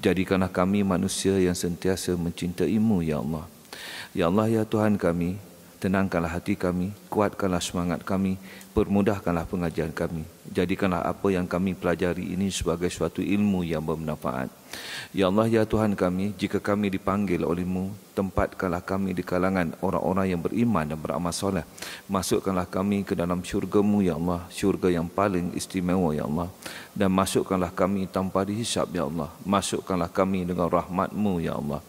Jadikanlah kami manusia yang sentiasa mencintai-Mu, ya Allah. Ya Allah, ya Tuhan kami, tenangkanlah hati kami, kuatkanlah semangat kami, permudahkanlah pengajian kami. Jadikanlah apa yang kami pelajari ini sebagai suatu ilmu yang bermanfaat. Ya Allah, ya Tuhan kami, jika kami dipanggil oleh-Mu, tempatkanlah kami di kalangan orang-orang yang beriman dan beramal soleh. Masukkanlah kami ke dalam syurga-Mu, ya Allah, syurga yang paling istimewa, ya Allah. Dan masukkanlah kami tanpa dihisab, ya Allah. Masukkanlah kami dengan rahmat-Mu, ya Allah.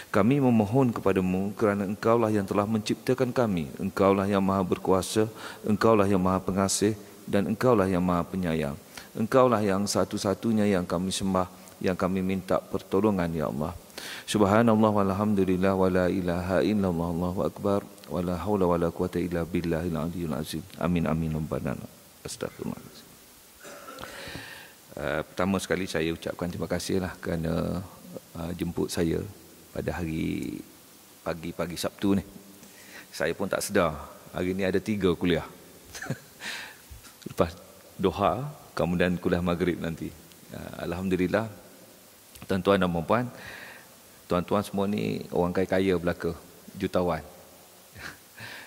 Kami memohon kepada-Mu kerana Engkaulah yang telah menciptakan kami. Engkaulah yang maha berkuasa, Engkaulah yang maha pengasih, dan Engkaulah yang maha penyayang. Engkaulah yang satu-satunya yang kami sembah, yang kami minta pertolongan, ya Allah. Subhanallah walhamdulillah wa la ilaha illallah Allahu akbar wa la haula wa la quwata illa billahil aliyyil azim. Amin amin rabbana. Astagfirullah. Pertama sekali saya ucapkan terima kasihlah kerana jemput saya pada hari pagi Sabtu ni. Saya pun tak sedar hari ni ada 3 kuliah. Lepas doha, kemudian kuliah maghrib nanti. Alhamdulillah, tuan-tuan dan puan-puan, tuan-tuan semua ni orang kaya-kaya belaka, jutawan.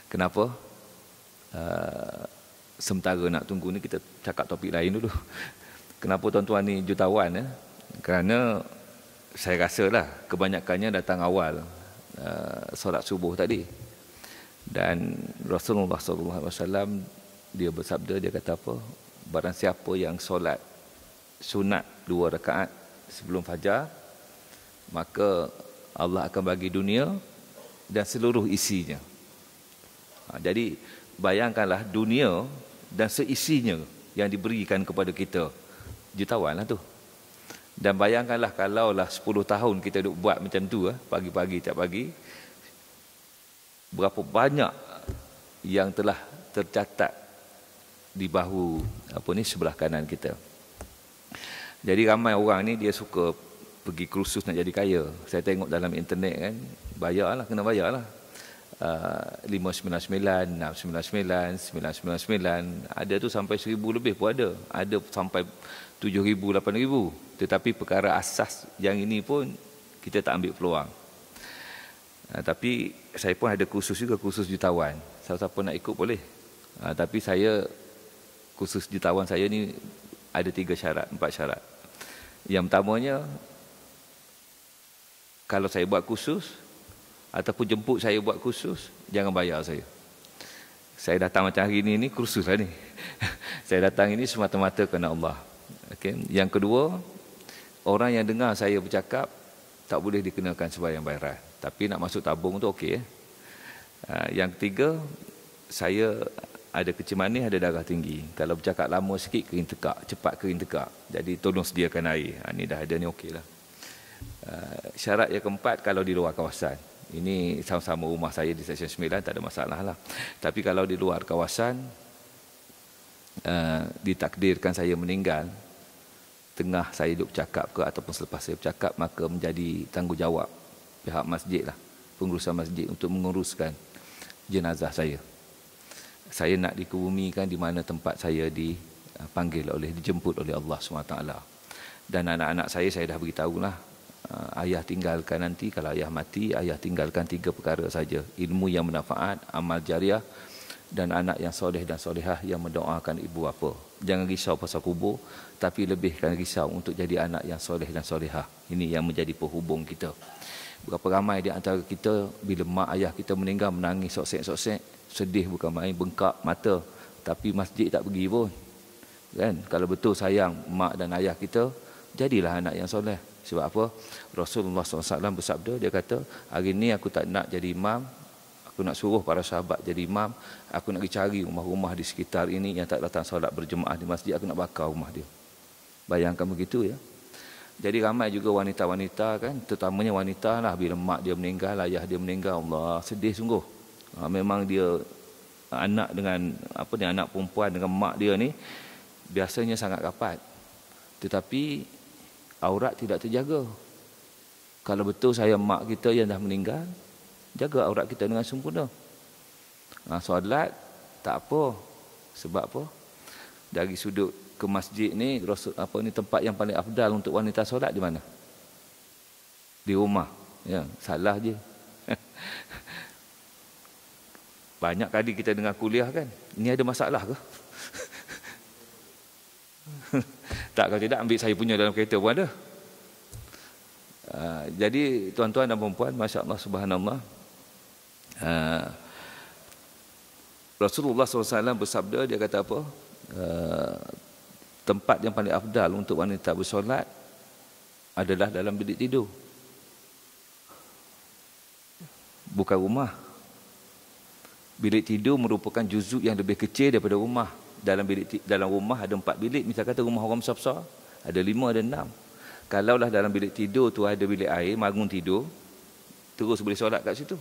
Kenapa? Sementara nak tunggu ni kita cakap topik lain dulu. Kenapa tuan-tuan ni jutawan? Kerana saya rasalah kebanyakannya datang awal solat subuh tadi. Dan Rasulullah SAW dia bersabda, dia kata apa? Barang siapa yang solat sunat 2 rakaat sebelum fajar, maka Allah akan bagi dunia dan seluruh isinya. Jadi bayangkanlah dunia dan seisinya yang diberikan kepada kita. Jutawan lah tu. Dan bayangkanlah kalaulah 10 tahun kita duk buat macam tu, pagi-pagi tiap pagi, berapa banyak yang telah tercatat di bahu sebelah kanan kita. Jadi ramai orang ni dia suka pergi kursus nak jadi kaya. Saya tengok dalam internet kan, bayarlah, kena bayarlah. 599, 699, 999, ada tu sampai 1000 lebih pun ada. Ada sampai 7000, 8000. Tetapi perkara asas yang ini pun kita tak ambil peluang. Tapi saya pun ada kursus juga, kursus jutawan. Siapa-siapa nak ikut boleh. Tapi saya, kursus jutawan saya ni ada 3 syarat, 4 syarat. Yang pertamanya, kalau saya buat kursus ataupun jemput saya buat kursus, jangan bayar saya. Saya datang macam hari ni kursus lah ni. Saya datang ini semata-mata kerana Allah. Okay. Yang kedua, orang yang dengar saya bercakap tak boleh dikenakan sembahyang bayaran. Tapi nak masuk tabung tu okey. Yang ketiga, saya ada kecil manis, ada darah tinggi. Kalau bercakap lama sikit, kering tekak. Cepat kering tekak. Jadi tolong sediakan air. Ini dah ada ni okey lah. Syarat yang keempat, kalau di luar kawasan. Ini sama-sama rumah saya di Seksyen 9, tak ada masalah lah. Tapi kalau di luar kawasan, ditakdirkan saya meninggal, tengah saya duduk bercakap ke ataupun selepas saya bercakap, maka menjadi tanggungjawab pihak masjid lah, pengurusan masjid untuk menguruskan jenazah saya. Saya nak dikebumikan di mana tempat saya dipanggil dijemput oleh Allah SWT. Dan anak-anak saya dah beritahu lah, ayah tinggalkan nanti, kalau ayah mati, ayah tinggalkan 3 perkara saja. Ilmu yang bermanfaat, amal jariah, dan anak yang soleh dan solehah yang mendoakan ibu bapa. Jangan risau pasal kubur, tapi lebihkan risau untuk jadi anak yang soleh dan solehah. Ini yang menjadi penghubung kita. Berapa ramai di antara kita, bila mak ayah kita meninggal, menangis soksek-soksek, sedih bukan main, bengkak mata, tapi masjid tak pergi pun. Kan? Kalau betul sayang mak dan ayah kita, jadilah anak yang soleh. Sebab apa? Rasulullah SAW bersabda, dia kata, hari ni aku tak nak jadi imam, aku nak suruh para sahabat jadi imam, aku nak pergi cari rumah-rumah di sekitar ini yang tak datang solat berjemaah di masjid, aku nak bakar rumah dia. Bayangkan begitu ya. Jadi ramai juga wanita-wanita kan, terutamanya wanita lah, bila mak dia meninggal, ayah dia meninggal, Allah sedih sungguh. Memang dia anak dengan anak perempuan dengan mak dia ni biasanya sangat rapat. Tetapi aurat tidak terjaga. Kalau betul saya mak kita yang dah meninggal, jaga aurat kita dengan sempurna. Solat tak apa. Sebab apa? Dari sudut ke masjid ni, tempat yang paling afdal untuk wanita solat di mana? di rumah. Ya, salah je. Banyak kali kita dengar kuliah kan, ini ada masalah ke? Tak, kalau tidak ambil saya punya dalam kereta pun ada. Jadi tuan-tuan dan puan-puan, masya-Allah, subhanallah, Rasulullah SAW bersabda, dia kata apa? Tempat yang paling afdal untuk wanita bersolat adalah dalam bilik tidur, bukan rumah. Bilik tidur merupakan juzuk yang lebih kecil daripada rumah. Dalam rumah ada 4 bilik. Misal kata rumah orang besar-besar, ada 5, ada 6. Kalaulah dalam bilik tidur tu ada bilik air, bangun tidur, terus boleh solat kat situ.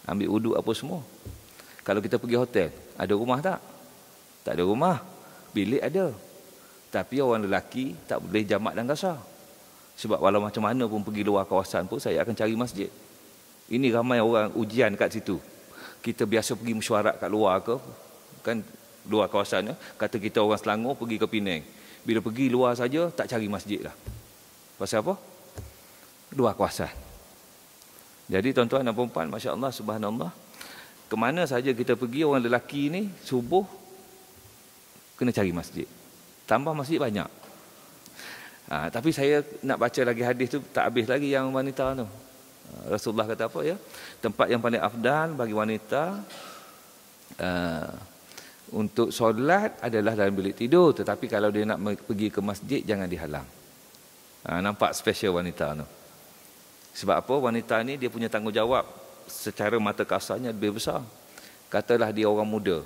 Ambil wuduk apa semua. Kalau kita pergi hotel, ada rumah tak? Tak ada rumah. Bilik ada. Tapi orang lelaki tak boleh jamak dan kasar. Sebab walau macam mana pun pergi luar kawasan pun, saya akan cari masjid. Ini ramai orang ujian kat situ. Kita biasa pergi mesyuarat kat luar ke, kan luar kawasannya, kata kita orang Selangor pergi ke Penang. Bila pergi luar saja, tak cari masjid lah. Pasal apa? Luar kawasan. Jadi tuan-tuan dan puan-puan, masya-Allah, subhanallah, kemana saja kita pergi, orang lelaki ni subuh kena cari masjid. Tambah masjid banyak. Tapi saya nak baca lagi hadis tu, tak habis lagi yang wanita tu. Rasulullah kata apa ya? Tempat yang paling afdal bagi wanita untuk solat adalah dalam bilik tidur. Tetapi kalau dia nak pergi ke masjid, jangan dihalang. Nampak special wanita tu. Sebab apa? Wanita ni dia punya tanggungjawab secara mata kasarnya lebih besar. Katalah dia orang muda.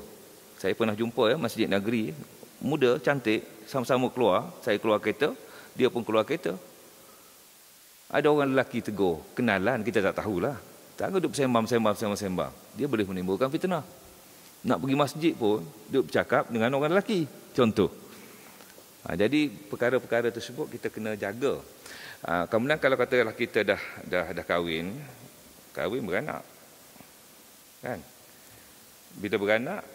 Saya pernah jumpa masjid negeri, muda, cantik, sama-sama keluar. Saya keluar kereta, dia pun keluar kereta. Ada orang lelaki tegur, kenalan, kita tak tahulah. Tak duduk sembang. Dia boleh menimbulkan fitnah. Nak pergi masjid pun, duduk bercakap dengan orang lelaki. Contoh. Jadi perkara-perkara tersebut kita kena jaga. Kemudian kalau katalah kita dah kahwin beranak. Kan? Bila beranak,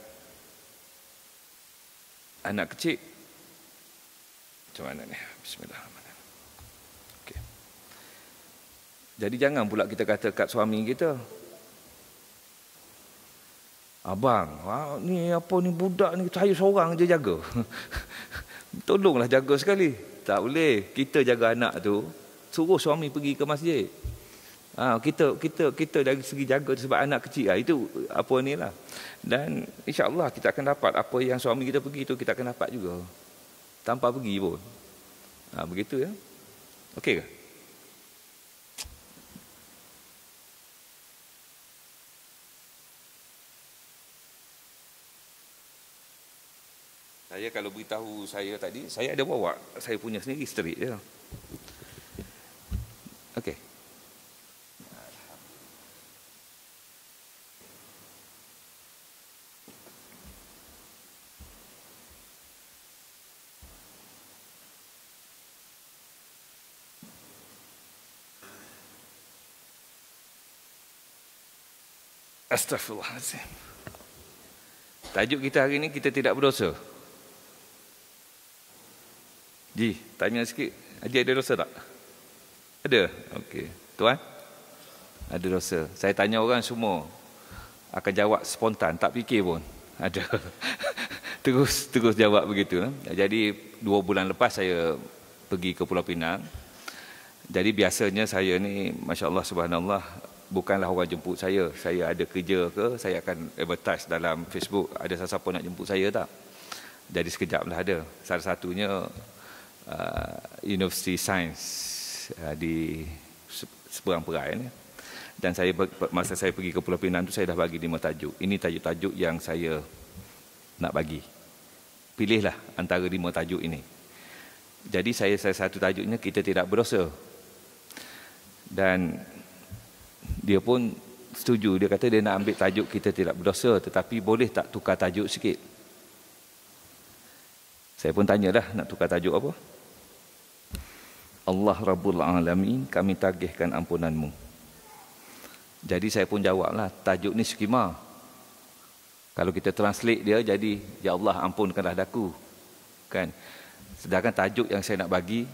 anak kecil. Macam mana ni? Bismillahirrahmanirrahim. Okey. Jadi jangan pula kita kata kat suami kita, abang, ni apa ni budak ni, saya seorang je jaga. Tolonglah jaga sekali. Tak boleh. Kita jaga anak tu, suruh suami pergi ke masjid. Kita dari segi jaga sebab anak kecil itu apa ni lah. Dan insya-Allah kita akan dapat apa yang suami kita pergi tu, kita akan dapat juga tanpa pergi pun. Begitu ya. Okey ke? Saya kalau beritahu saya tadi, saya ada bawa saya punya sendiri straight je. Okey. Astaghfirullahaladzim. Tajuk kita hari ini, kita tidak berdosa. Ji, tanya sikit. Haji ada dosa tak? Ada? Okey. Tuan? Ada dosa. Saya tanya orang semua akan jawab spontan, tak fikir pun. Ada. terus jawab begitu. Jadi 2 bulan lepas saya pergi ke Pulau Pinang. Jadi biasanya saya ni, masya-Allah, subhanallah, bukanlah orang jemput saya. Saya ada kerja ke, saya akan advertise dalam Facebook, ada siapa nak jemput saya tak? Jadi sekejap lah ada. Salah satunya University Science di seberang perai ni. Dan masa saya pergi ke Pulau Pinang tu, saya dah bagi 5 tajuk. Ini tajuk-tajuk yang saya nak bagi. Pilihlah antara 5 tajuk ini. Jadi saya satu tajuknya, kita tidak berdosa. Dan dia pun setuju. Dia kata dia nak ambil tajuk kita tidak berdosa, tetapi boleh tak tukar tajuk sikit? Saya pun tanyalah nak tukar tajuk apa. Allah Rabbul Alamin, kami tagihkan ampunanmu. Jadi saya pun jawablah, tajuk ni skema. Kalau kita translate dia jadi, ya Allah ampunkanlah daku. Kan? Sedangkan tajuk yang saya nak bagi,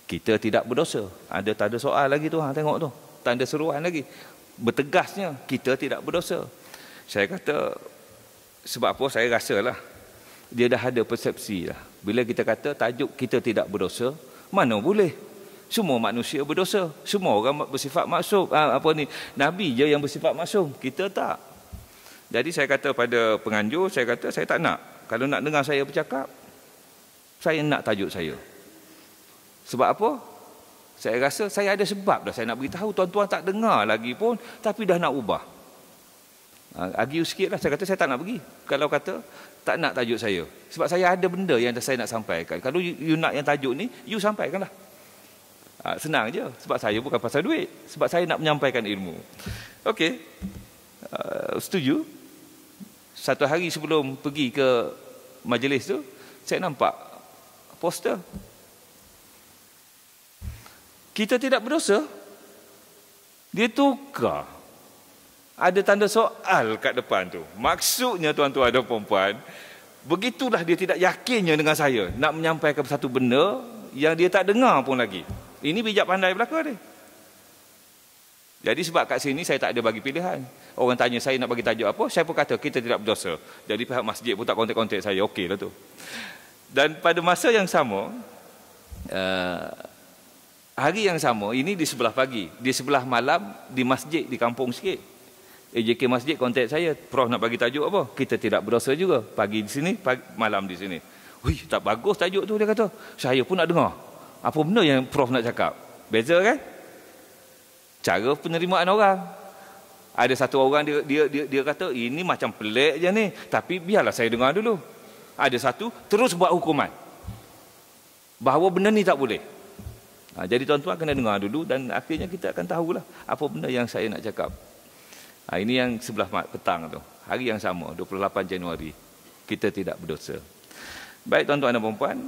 Kita tidak berdosa. Ada tanda soal lagi tu, tengok tu. Tanda seruan lagi. Bertegasnya, kita tidak berdosa. Saya kata, sebab apa? Saya rasalah, dia dah ada persepsi lah. Bila kita kata tajuk kita tidak berdosa, mana boleh? Semua manusia berdosa. Semua orang bersifat maksum. Nabi je yang bersifat maksum. Kita tak. Jadi saya kata pada penganjur, saya kata saya tak nak. Kalau nak dengar saya bercakap, saya nak tajuk saya. Sebab apa? Saya rasa saya ada sebab dah saya nak beritahu. Tuan-tuan tak dengar lagi pun, tapi dah nak ubah. Argue sikit lah. Saya kata saya tak nak pergi. Kalau kata tak nak tajuk saya. Sebab saya ada benda yang saya nak sampaikan. Kalau you nak yang tajuk ni, you sampaikanlah. Senang je. Sebab saya bukan pasal duit. Sebab saya nak menyampaikan ilmu. Okey. Setuju? Satu hari sebelum pergi ke majlis tu, saya nampak poster. Kita tidak berdosa. Dia tukar. Ada tanda soal kat depan tu. Maksudnya tuan-tuan dan puan-puan, begitulah dia tidak yakinnya dengan saya nak menyampaikan satu benda yang dia tak dengar pun lagi. Ini bijak pandai belaka dia. Jadi sebab kat sini saya tak ada bagi pilihan. Orang tanya saya nak bagi tajuk apa, saya pun kata kita tidak berdosa. Jadi pihak masjid pun tak kontak-kontak saya. Okey lah tu. Dan pada masa yang sama, hari yang sama, ini di sebelah pagi, di sebelah malam, di masjid, di kampung sikit. AJK Masjid kontak saya, Prof nak bagi tajuk apa? Kita tidak berdosa juga. Pagi di sini, malam di sini. Wih, tak bagus tajuk tu, dia kata. Saya pun nak dengar. Apa benda yang Prof nak cakap? Beza kan? Cara penerimaan orang. Ada satu orang dia kata, ini macam pelik je ni. Tapi biarlah saya dengar dulu. Ada satu, terus buat hukuman. Bahawa benda ni tak boleh. Jadi tuan-tuan kena dengar dulu dan akhirnya kita akan tahulah apa benda yang saya nak cakap. Ini yang sebelah petang tu. Hari yang sama, 28 Januari. Kita tidak berdosa. Baik tuan-tuan dan puan-puan,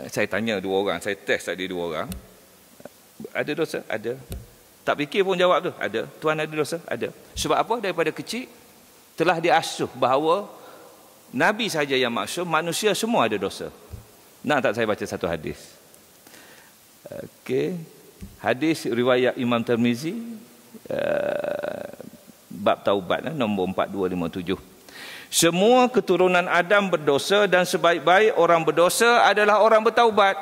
saya tanya dua orang, saya test tadi dua orang. Ada dosa? Ada. Tak fikir pun jawab tu. Ada. Tuan ada dosa? Ada. Sebab apa? Daripada kecil telah diasuh bahawa Nabi saja yang maksum, manusia semua ada dosa. Nak tak saya baca satu hadis? Okey. Hadis riwayat Imam Tirmizi, bab taubat, nombor 4257. Semua keturunan Adam berdosa dan sebaik-baik orang berdosa adalah orang bertaubat.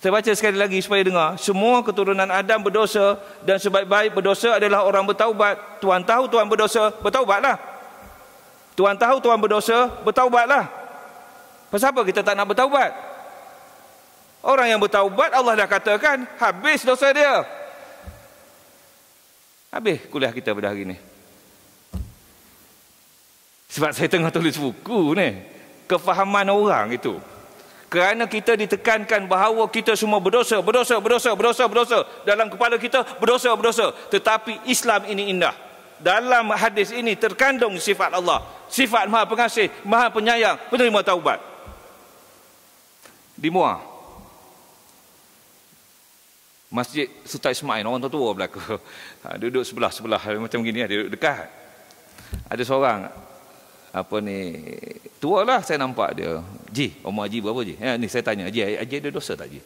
Saya baca sekali lagi supaya dengar. Semua keturunan Adam berdosa dan sebaik-baik berdosa adalah orang bertaubat. Tuan tahu tuan berdosa, bertaubatlah. Tuan tahu tuan berdosa, bertaubatlah. Pasal apa kita tak nak bertaubat? Orang yang bertaubat, Allah dah katakan, habis dosa dia. Habis kuliah kita pada hari ni. Sebab saya tengah tulis buku ni. Kefahaman orang itu. Kerana kita ditekankan bahawa kita semua berdosa. Dalam kepala kita berdosa. Tetapi Islam ini indah. Dalam hadis ini terkandung sifat Allah. Sifat Maha Pengasih, Maha Penyayang, penerima taubat. Di Muar. Masjid Sultan Ismail, orang tua belaka. Duduk sebelah-sebelah macam gini, duduk dekat. Ada seorang tua lah saya nampak dia. Ji, umur Haji berapa Ji? Ni saya tanya, Haji ada dosa tak Ji?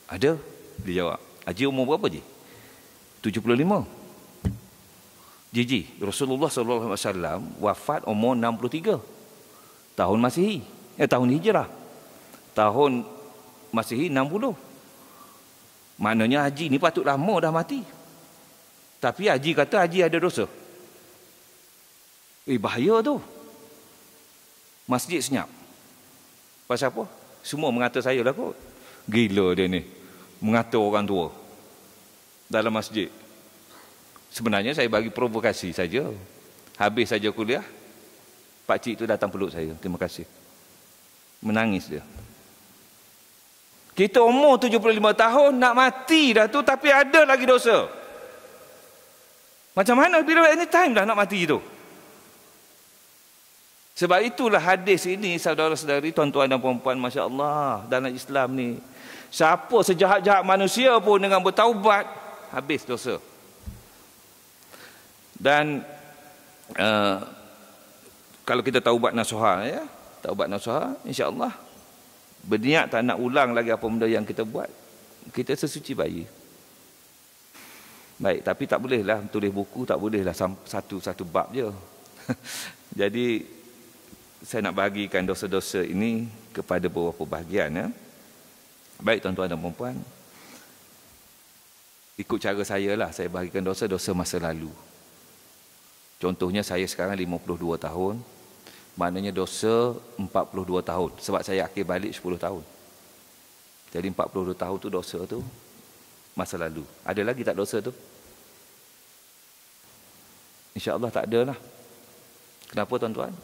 Ada. Dia jawab. Haji umur berapa Ji? 75. Ji, Rasulullah SAW wafat umur 63. Tahun Masihi. Tahun Hijrah. Tahun Masihi 60. Maknanya Haji ni patut lama dah mati. Tapi Haji kata Haji ada dosa. Bahaya tu. Masjid senyap. Pasal apa? Semua mengata saya lah kot. Gila dia ni. Mengata orang tua. Dalam masjid. Sebenarnya saya bagi provokasi saja. Habis saja kuliah, pakcik tu datang peluk saya. Terima kasih. Menangis dia. Kita umur 75 tahun nak mati dah tu, tapi ada lagi dosa. Macam mana bila anytime dah nak mati tu? Sebab itulah hadis ini, saudara-saudari, tuan-tuan dan puan-puan, Masya Allah, dalam Islam ni, siapa sejahat-jahat manusia pun dengan bertaubat, habis dosa. Dan kalau kita taubat nasuha, ya, taubat nasuha, insya-Allah berniat tak nak ulang lagi apa benda yang kita buat, kita sesuci bayi. Baik, tapi tak bolehlah tulis buku, tak bolehlah satu bab je. Jadi saya nak bahagikan dosa-dosa ini kepada beberapa bahagian, ya. Baik tuan-tuan dan puan-puan, ikut cara saya lah, saya bahagikan dosa-dosa masa lalu. Contohnya saya sekarang 52 tahun, maknanya dosa 42 tahun, sebab saya akhir balik 10 tahun. Jadi 42 tahun tu dosa tu masa lalu. Ada lagi tak dosa tu? InsyaAllah tak ada lah. Kenapa tuan-tuan?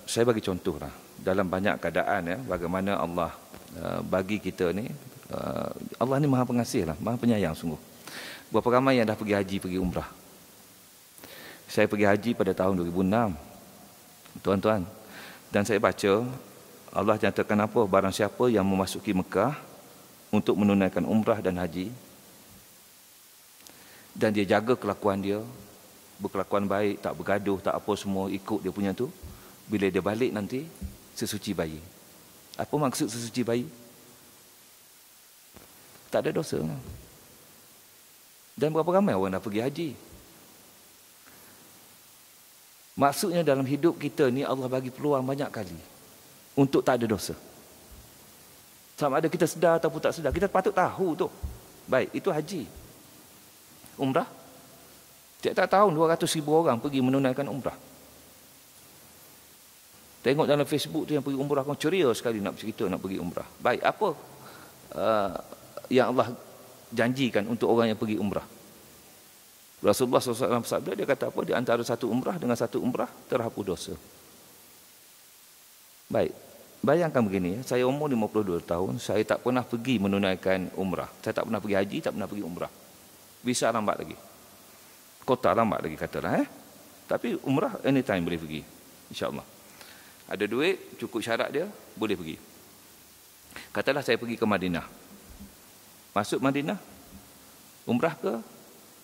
Saya bagi contoh lah. Dalam banyak keadaan, ya, bagaimana Allah bagi kita ni, Allah ni maha pengasih lah, maha penyayang sungguh. Berapa ramai yang dah pergi haji, pergi umrah. Saya pergi haji pada tahun 2006, tuan-tuan. Dan saya baca, Allah nyatakan apa? Barang siapa yang memasuki Mekah untuk menunaikan umrah dan haji, dan dia jaga kelakuan dia, berkelakuan baik, tak bergaduh, tak apa semua, ikut dia punya tu, bila dia balik nanti, sesuci bayi. Apa maksud sesuci bayi? Tak ada dosa. Dan berapa ramai orang dah pergi haji? Maksudnya dalam hidup kita ni Allah bagi peluang banyak kali untuk tak ada dosa. Sama ada kita sedar ataupun tak sedar, kita patut tahu tu. Baik, itu haji. Umrah, tiap-tiap tahun 200,000 orang pergi menunaikan umrah. Tengok dalam Facebook tu yang pergi umrah, kau ceria sekali nak cerita nak pergi umrah. Baik, apa yang Allah janjikan untuk orang yang pergi umrah? Rasulullah SAW bersabda, dia kata apa? Di antara satu umrah dengan satu umrah terhapus dosa. Baik, bayangkan begini, saya umur 52 tahun, saya tak pernah pergi menunaikan umrah. Saya tak pernah pergi haji, tak pernah pergi umrah. Visa lambat lagi, kota lambat lagi katalah, tapi umrah anytime boleh pergi, insyaAllah. Ada duit, cukup syarat dia, boleh pergi. Katalah saya pergi ke Madinah. Masuk Madinah, umrah ke?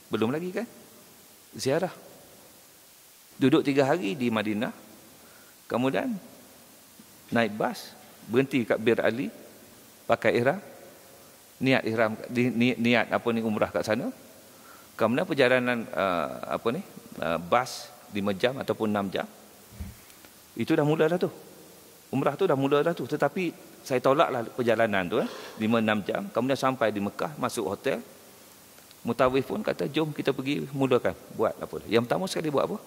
Belum lagi kan? Ziarah. Duduk 3 hari di Madinah, kemudian naik bas, berhenti kat Bir Ali, pakai ihram, niat ihram, niat apa ni, umrah kat sana. Kemudian perjalanan bas 5 jam ataupun 6 jam. Itu dah mula dah tu. Umrah tu dah mula dah tu. Tetapi saya tolaklah perjalanan tu, 5-6 jam. Kemudian sampai di Mekah, masuk hotel. Mutawif pun kata, jom kita pergi mulakan. Buat apa? Yang pertama sekali buat apa?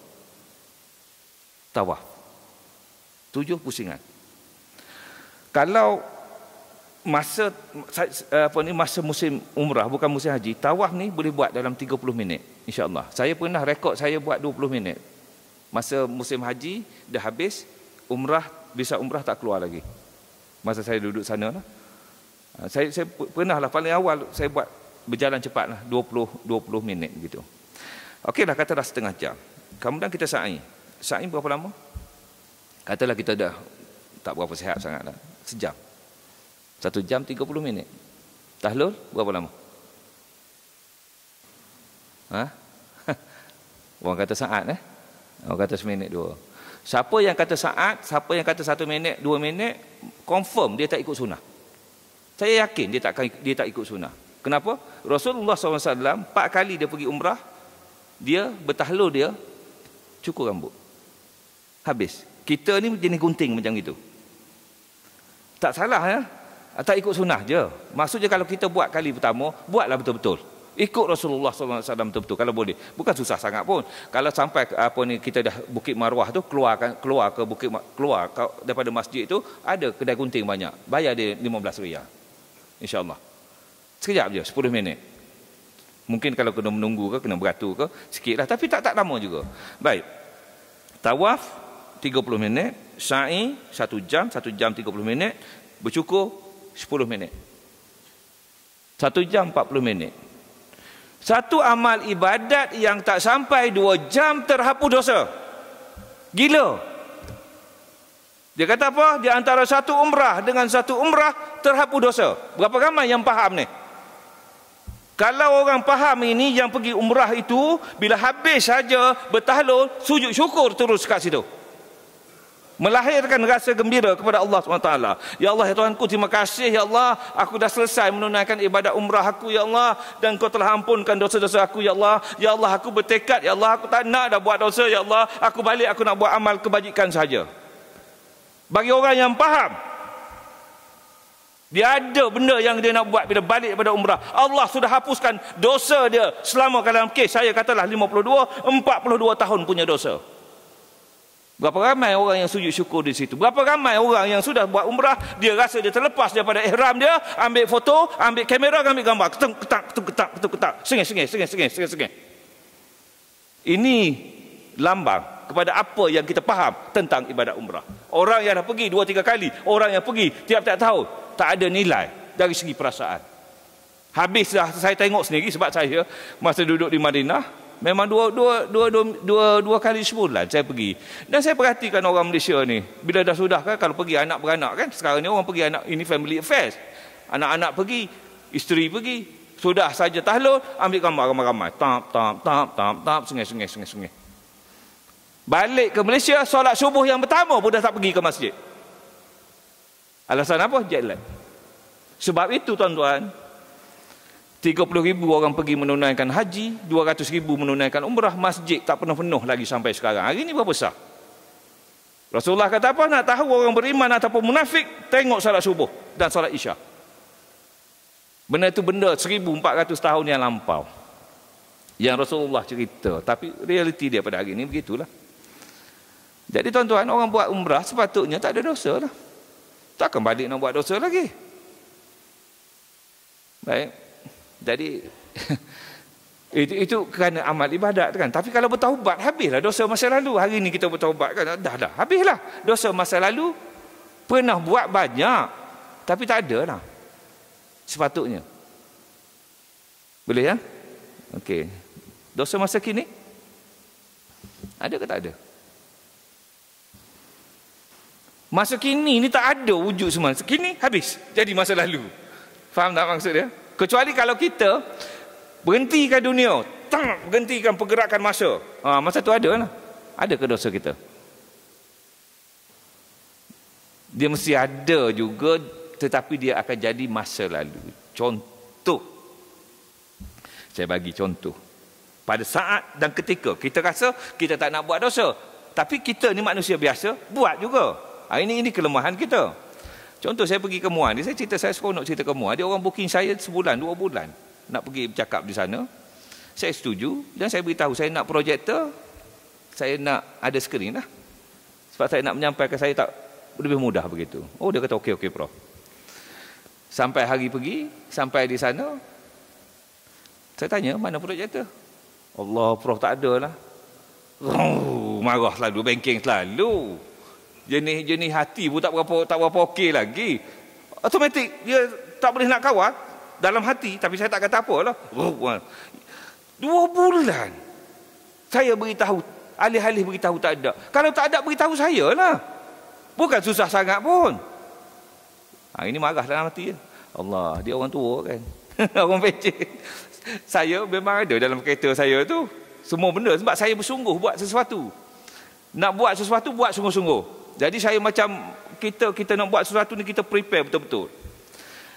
Tawaf. 7 pusingan. Kalau masa musim umrah, bukan musim haji, tawaf ni boleh buat dalam 30 minit, insya-Allah. Saya pernah rekod saya buat 20 minit. Masa musim haji dah habis, umrah, visa umrah tak keluar lagi. Masa saya duduk sana lah. Saya pernah lah, paling awal saya buat berjalan cepat lah, 20 minit gitu. Okeylah, katalah setengah jam. Kemudian kita sa'i. Sa'i berapa lama? Katalah kita dah tak berapa sihat sangat lah, sejam. 1 jam 30 minit. Tahlul berapa lama? Orang kata saat, orang kata seminit 2. Siapa yang kata saat, siapa yang kata 1 minit, 2 minit, confirm dia tak ikut sunnah. Saya yakin dia tak ikut sunnah. Kenapa? Rasulullah SAW 4 kali dia pergi umrah, dia bertahlul, dia cukur rambut, habis. Kita ni jenis gunting macam itu. Tak salah, ya? Tak ikut sunnah je. Maksudnya kalau kita buat kali pertama, buatlah betul-betul. Ikut Rasulullah SAW betul-betul kalau boleh. Bukan susah sangat pun. Kalau sampai kita dah Bukit Marwah tu, keluar ke Bukit, keluar daripada masjid tu, ada kedai gunting banyak. Bayar dia 15 riyal. InsyaAllah. Sekejap je, 10 minit. Mungkin kalau kena menunggu ke, kena beratur ke, sikit lah. Tapi tak lama juga. Baik. Tawaf 30 minit, sa'i 1 jam 30 minit, bercukur 10 minit. 1 jam 40 minit. Satu amal ibadat yang tak sampai 2 jam terhapus dosa. Gila. Dia kata apa? Di antara satu umrah dengan satu umrah terhapus dosa. Berapa ramai yang faham ni? Kalau orang faham ini, yang pergi umrah itu bila habis saja bertahlul, sujud syukur terus kat situ. melahirkan rasa gembira kepada Allah SWT. Ya Allah, ya Tuhanku, terima kasih, ya Allah, aku dah selesai menunaikan ibadat umrah aku, ya Allah, dan kau telah ampunkan dosa-dosa aku, ya Allah. Ya Allah, aku bertekad, ya Allah, aku tak nak dah buat dosa, ya Allah, aku balik, aku nak buat amal kebajikan saja. Bagi orang yang faham, dia ada benda yang dia nak buat bila balik pada umrah, Allah sudah hapuskan dosa dia selama, dalam kes saya katalah 42 tahun punya dosa. Berapa ramai orang yang sujud syukur di situ? Berapa ramai orang yang sudah buat umrah, dia rasa dia terlepas daripada ihram dia, ambil foto, ambil kamera, ambil gambar, ketak, sengih. Ini lambang kepada apa yang kita faham tentang ibadat umrah. Orang yang dah pergi 2-3 kali, orang yang pergi tiap-tiap tahun, tak ada nilai dari segi perasaan. Habis dah saya tengok sendiri, sebab saya masa duduk di Madinah memang dua kali sebulan saya pergi, dan saya perhatikan orang Malaysia ni bila dah sudah kan, kalau pergi anak beranak kan, sekarang ni orang pergi anak, ini family affairs, anak-anak pergi, isteri pergi, sudah saja tahlul, ambil gambar ramai-ramai, tap, sengih. Balik ke Malaysia, solat subuh yang pertama pun dah tak pergi ke masjid. Alasan apa? Jet lag. Sebab itu tuan-tuan, 30,000 orang pergi menunaikan haji, 200,000 menunaikan umrah, masjid tak pernah penuh lagi sampai sekarang. Hari ini berapa besar? Rasulullah kata apa? Nak tahu orang beriman ataupun munafik, tengok salat subuh dan salat isyak. Benda itu benda 1400 tahun yang lampau yang Rasulullah cerita, tapi realiti dia pada hari ini begitulah. Jadi tuan-tuan, orang buat umrah sepatutnya tak ada dosa lah. Takkan balik nak buat dosa lagi. Baik. Jadi itu kerana amal ibadat kan. Tapi kalau bertaubat, habislah dosa masa lalu. Hari ni kita bertaubat kan, dah habislah dosa masa lalu. Pernah buat banyak, tapi tak ada lah sepatutnya. Boleh ya? Okey. Dosa masa kini ada ke tak ada? Masa kini ni tak ada wujud semua. Kini habis, jadi masa lalu. Faham tak maksud dia? Kecuali kalau kita berhentikan dunia, berhentikan pergerakan masa, masa tu ada lah. Ada ke dosa kita? Dia mesti ada juga, tetapi dia akan jadi masa lalu. Contoh, saya bagi contoh. Pada saat dan ketika kita rasa kita tak nak buat dosa, tapi kita ni manusia biasa, buat juga. Ini kelemahan kita. Contoh, saya pergi ke Muar, saya cerita, saya seronok cerita ke Muar. Dia orang booking saya sebulan, 2 bulan nak pergi bercakap di sana. Saya setuju dan saya beritahu saya nak projektor, saya nak ada skrin lah. Sebab saya nak menyampaikan, saya tak lebih mudah begitu. Oh, dia kata okey Prof. Sampai hari pergi, sampai di sana, saya tanya, mana projektor? Allah, Prof, tak ada lah. Marah selalu, bengking selalu. Jenis hati pun tak berapa okey lagi. Automatik dia tak boleh nak kawal dalam hati, tapi saya tak kata apalah. 2 bulan saya beritahu, alih-alih beritahu tak ada. Kalau tak ada, beritahu saya lah. Bukan susah sangat pun. Ini marah dalam hati. Allah, dia orang tua kan. Orang pecik. Saya memang ada dalam kereta saya tu semua benda, sebab saya bersungguh buat sesuatu. Nak buat sesuatu, buat sungguh-sungguh. Jadi saya macam kita nak buat sesuatu ni, kita prepare betul-betul.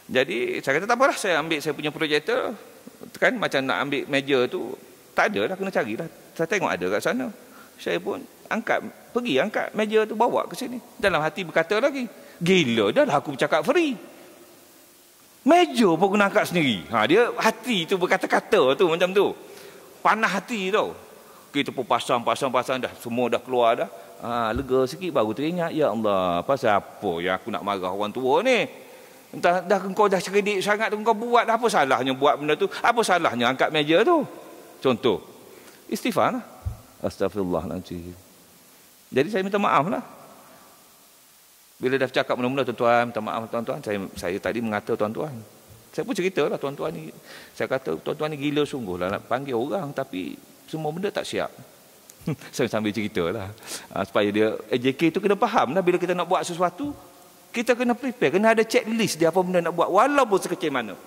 Jadi saya kata tak apalah, saya ambil saya punya projektor kan, macam nak ambil meja tu tak ada lah, kena carilah. Saya tengok ada kat sana. Saya pun pergi angkat meja tu, bawa ke sini. Dalam hati berkata lagi, gila dah lah aku bercakap free. Meja pun kena angkat sendiri. Dia hati tu berkata-kata tu macam tu. Panah hati tau. Kita pun pasang dah, semua dah keluar dah. Lega sikit baru teringat, ya Allah, pasal apa yang aku nak marah orang tua ni? Entah dah engkau dah cerdik sangat tu, engkau buat, apa salahnya buat benda tu? Apa salahnya angkat meja tu? Contoh, istighfar lah. Astaghfirullahaladzim. Jadi saya minta maaf lah. Bila dah cakap mula-mula, tuan-tuan, minta maaf tuan-tuan, saya tadi mengata tuan-tuan. Saya pun cerita lah tuan-tuan ni. Saya kata tuan-tuan ni gila sungguh lah nak panggil orang, tapi semua benda tak siap. Saya sambil cerita lah, supaya dia AJK tu kena faham lah, bila kita nak buat sesuatu, kita kena prepare, kena ada checklist dia apa benda nak buat, walaupun sekecil mana.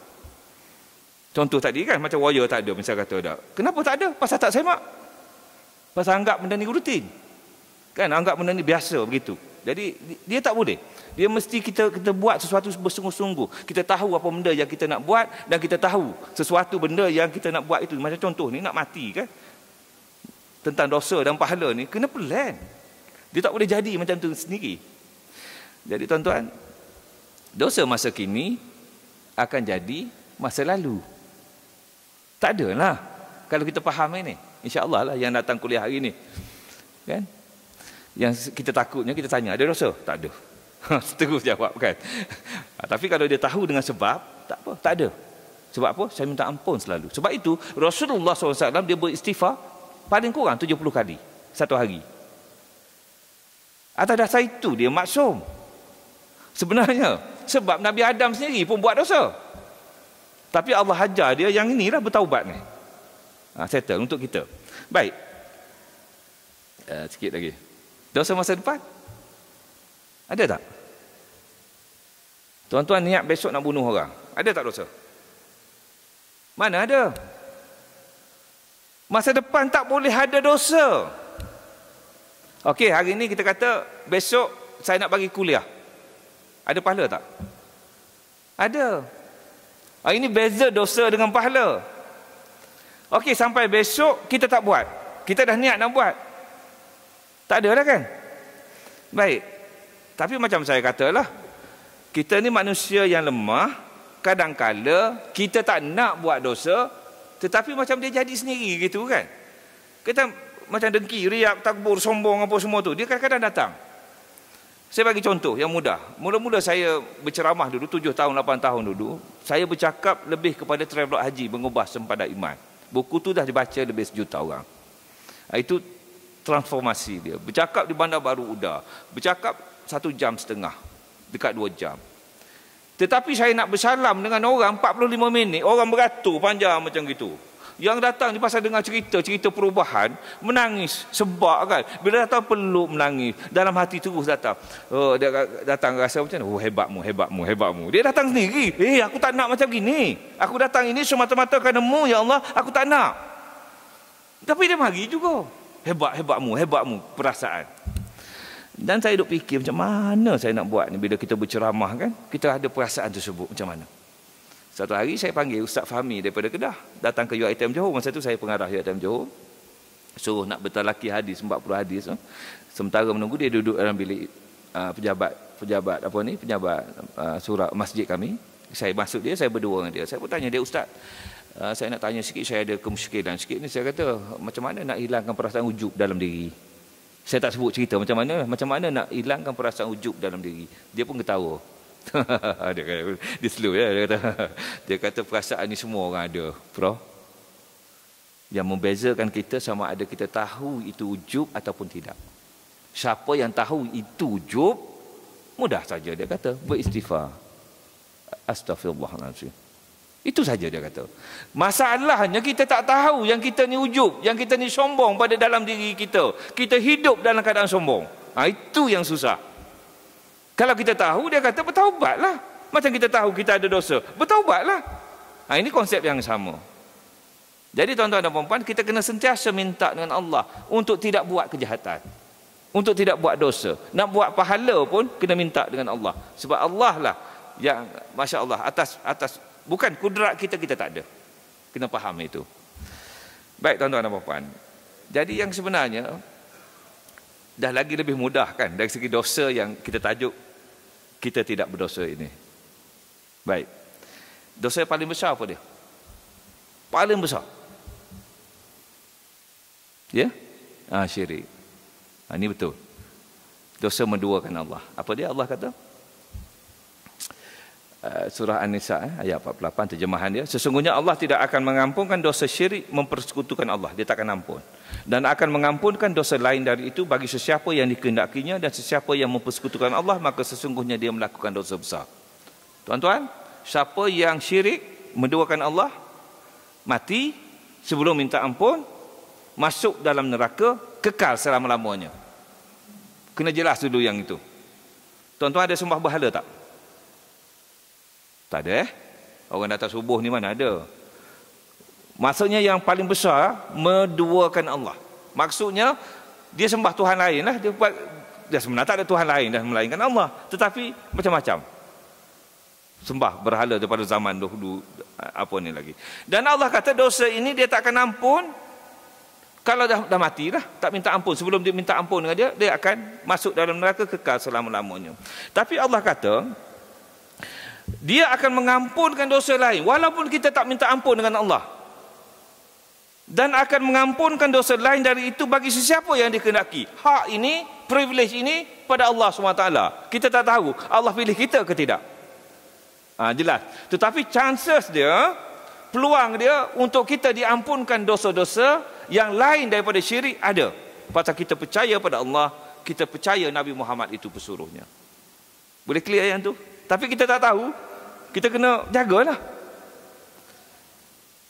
Contoh tadi kan, macam wire tak ada, misal kata tak. Kenapa tak ada? Pasal tak semak. Pasal anggap benda ni rutin kan, anggap benda ni biasa begitu. Jadi dia tak boleh. Dia mesti kita buat sesuatu bersungguh-sungguh. Kita tahu apa benda yang kita nak buat dan kita tahu sesuatu benda yang kita nak buat itu. Macam contoh ni nak mati kan. Tentang dosa dan pahala ni kena plan. Dia tak boleh jadi macam tu sendiri. Jadi tuan-tuan, dosa masa kini akan jadi masa lalu. Tak adalah kalau kita faham ini. InsyaAllah lah yang datang kuliah hari ni. Kan? Yang kita takutnya kita tanya, ada dosa? Tak ada. Terus jawab kan. Tapi kalau dia tahu dengan sebab, tak apa, tak ada. Sebab apa? Saya minta ampun selalu. Sebab itu Rasulullah SAW dia beristighfar paling kurang 70 kali satu hari. Atas dasar itu dia maksum. Sebenarnya sebab Nabi Adam sendiri pun buat dosa. Tapi Allah ajar dia yang inilah bertaubat ni. Settle untuk kita. Baik. Sikit lagi. Dosa masa depan? Ada tak? Tuan-tuan niat besok nak bunuh orang. Ada tak dosa? Mana ada? Masa depan tak boleh ada dosa. Okey, hari ni kita kata besok saya nak bagi kuliah. Ada pahala tak? Ada. Ini beza dosa dengan pahala. Okey, sampai besok kita tak buat. Kita dah niat nak buat. Tak ada lah kan? Baik. Tapi macam saya katalah, kita ni manusia yang lemah. Kadang-kala kita tak nak buat dosa, tetapi macam dia jadi sendiri gitu kan. Kita macam dengki, riak, takbur, sombong apa semua tu. Dia kadang-kadang datang. Saya bagi contoh yang mudah. Mula-mula saya berceramah dulu, 7 tahun, 8 tahun dulu. Saya bercakap lebih kepada travelog haji, mengubah sempadan iman. Buku tu dah dibaca lebih 1 juta orang. Itu transformasi dia. Bercakap di Bandar Baru Uda. Bercakap 1,5 jam, dekat 2 jam. Tetapi saya nak bersalam dengan orang 45 minit. Orang beratur panjang macam gitu. Yang datang ni pasal dengar cerita perubahan, menangis, sebab kan. Bila datang peluk menangis. Dalam hati terus datang. Dia datang rasa macam mana? Hebatmu. Dia datang sendiri. Aku tak nak macam gini. Aku datang ini semata-mata kerana-Mu, ya Allah. Aku tak nak. Tapi dia mari juga. Hebatmu, perasaan. Dan saya duk fikir macam mana saya nak buat ni bila kita berceramah kan. Kita ada perasaan tersebut macam mana. Satu hari saya panggil Ustaz Fahmi daripada Kedah. Datang ke UiTM Johor. Masa tu saya pengarah UiTM Johor. Suruh nak bertalaki hadis, 40 hadis. Sementara menunggu dia duduk dalam bilik pejabat surau masjid kami. Saya masuk dia, saya berdua dengan dia. Saya pun tanya dia, Ustaz, saya nak tanya sikit, saya ada kemusykilan sikit ni. Saya kata, macam mana nak hilangkan perasaan ujub dalam diri? Saya tak sebut cerita macam mana nak hilangkan perasaan ujub dalam diri. Dia pun ketawa. Dia slow ya. Dia kata perasaan ni semua orang ada, Prof. Yang membezakan kita sama ada kita tahu itu ujub ataupun tidak. Siapa yang tahu itu ujub, mudah saja dia kata beristighfar. Astaghfirullahaladzim. Itu saja dia kata. Masalahnya kita tak tahu yang kita ni ujub, yang kita ni sombong pada dalam diri kita. Kita hidup dalam keadaan sombong. Itu yang susah. Kalau kita tahu, dia kata bertaubatlah. Macam kita tahu kita ada dosa, bertaubatlah. Ini konsep yang sama. Jadi tuan-tuan dan puan-puan, kita kena sentiasa minta dengan Allah untuk tidak buat kejahatan, untuk tidak buat dosa. Nak buat pahala pun kena minta dengan Allah. Sebab Allah lah yang, Masya Allah, atas bukan kudrat kita tak ada. Kena faham itu. Baik tuan-tuan dan puan-puan. Jadi yang sebenarnya dah lagi lebih mudah kan dari segi dosa yang kita tajuk kita tidak berdosa ini. Baik. Dosa yang paling besar apa dia? Paling besar. Ya? Syirik. Ini betul. Dosa menduakan Allah. Apa dia Allah kata? Surah An-Nisa ayat 48 terjemahan dia, sesungguhnya Allah tidak akan mengampunkan dosa syirik mempersekutukan Allah, dia takkan ampun, dan akan mengampunkan dosa lain dari itu bagi sesiapa yang dikehendakinya, dan sesiapa yang mempersekutukan Allah maka sesungguhnya dia melakukan dosa besar. Tuan-tuan, siapa yang syirik menduakan Allah, mati sebelum minta ampun, masuk dalam neraka kekal selama-lamanya. Kena jelas dulu yang itu. Tuan-tuan ada sembah berhala tak? Tak ada. Orang datang subuh ni mana ada. Maksudnya yang paling besar menduakan Allah. Maksudnya dia sembah Tuhan lain lah. Dia buat Dia sebenarnya tak ada Tuhan lain dan melainkan Allah. Tetapi macam-macam. Sembah berhala daripada zaman dahulu, apa ni lagi. Dan Allah kata dosa ini dia tak akan ampun. Kalau dah mati lah, tak minta ampun. Sebelum dia minta ampun dengan dia akan masuk dalam neraka kekal selama-lamanya. Tapi Allah kata, dia akan mengampunkan dosa lain. Walaupun kita tak minta ampun dengan Allah. Dan akan mengampunkan dosa lain dari itu bagi sesiapa yang dikehendaki. Hak ini, privilege ini pada Allah SWT. Kita tak tahu Allah pilih kita ke tidak. Jelas. Tetapi chances dia, peluang dia untuk kita diampunkan dosa-dosa yang lain daripada syirik ada. Pasal kita percaya pada Allah, kita percaya Nabi Muhammad itu pesuruhnya. Boleh clear yang tu? Tapi kita tak tahu, kita kena jagalah.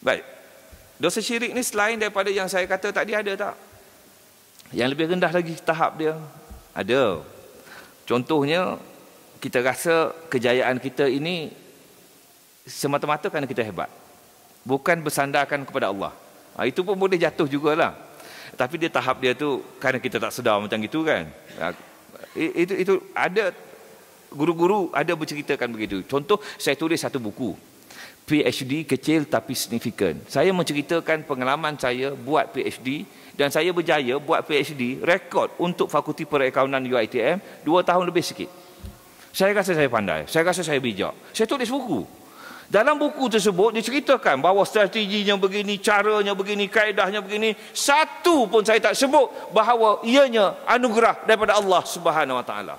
Baik. Dosa syirik ni selain daripada yang saya kata tadi ada tak? Yang lebih rendah lagi tahap dia? Ada. Contohnya, kita rasa kejayaan kita ini semata-mata kerana kita hebat. Bukan bersandarkan kepada Allah. Itu pun boleh jatuh jugalah. Tapi dia tahap dia tu kerana kita tak sedar macam itu kan. Itu ada guru-guru ada berceritakan begitu. Contoh, saya tulis satu buku. PhD kecil tapi signifikan. Saya menceritakan pengalaman saya buat PhD dan saya berjaya buat PhD rekod untuk Fakulti Perakaunan UiTM 2 tahun lebih sikit. Saya rasa saya pandai, saya rasa saya bijak. Saya tulis buku. Dalam buku tersebut diceritakan bahawa strateginya begini, caranya begini, kaedahnya begini. Satu pun saya tak sebut bahawa ianya anugerah daripada Allah Subhanahu Wa Taala.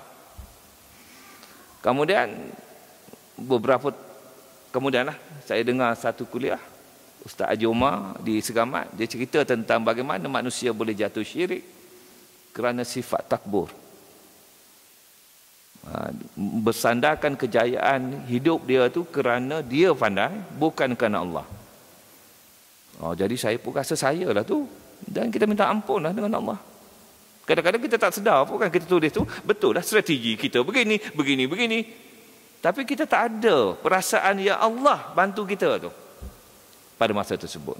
Kemudianlah saya dengar satu kuliah Ustaz Haji Omar di Segamat, dia cerita tentang bagaimana manusia boleh jatuh syirik kerana sifat takbur. Bersandarkan kejayaan hidup dia tu kerana dia pandai, bukan kerana Allah. Jadi saya pun rasa saya lah tu, dan kita minta ampun lah dengan Allah. Kadang-kadang kita tak sedar pun kan, kita tulis tu betul lah strategi kita begini. Tapi kita tak ada perasaan ya Allah bantu kita tu pada masa tersebut.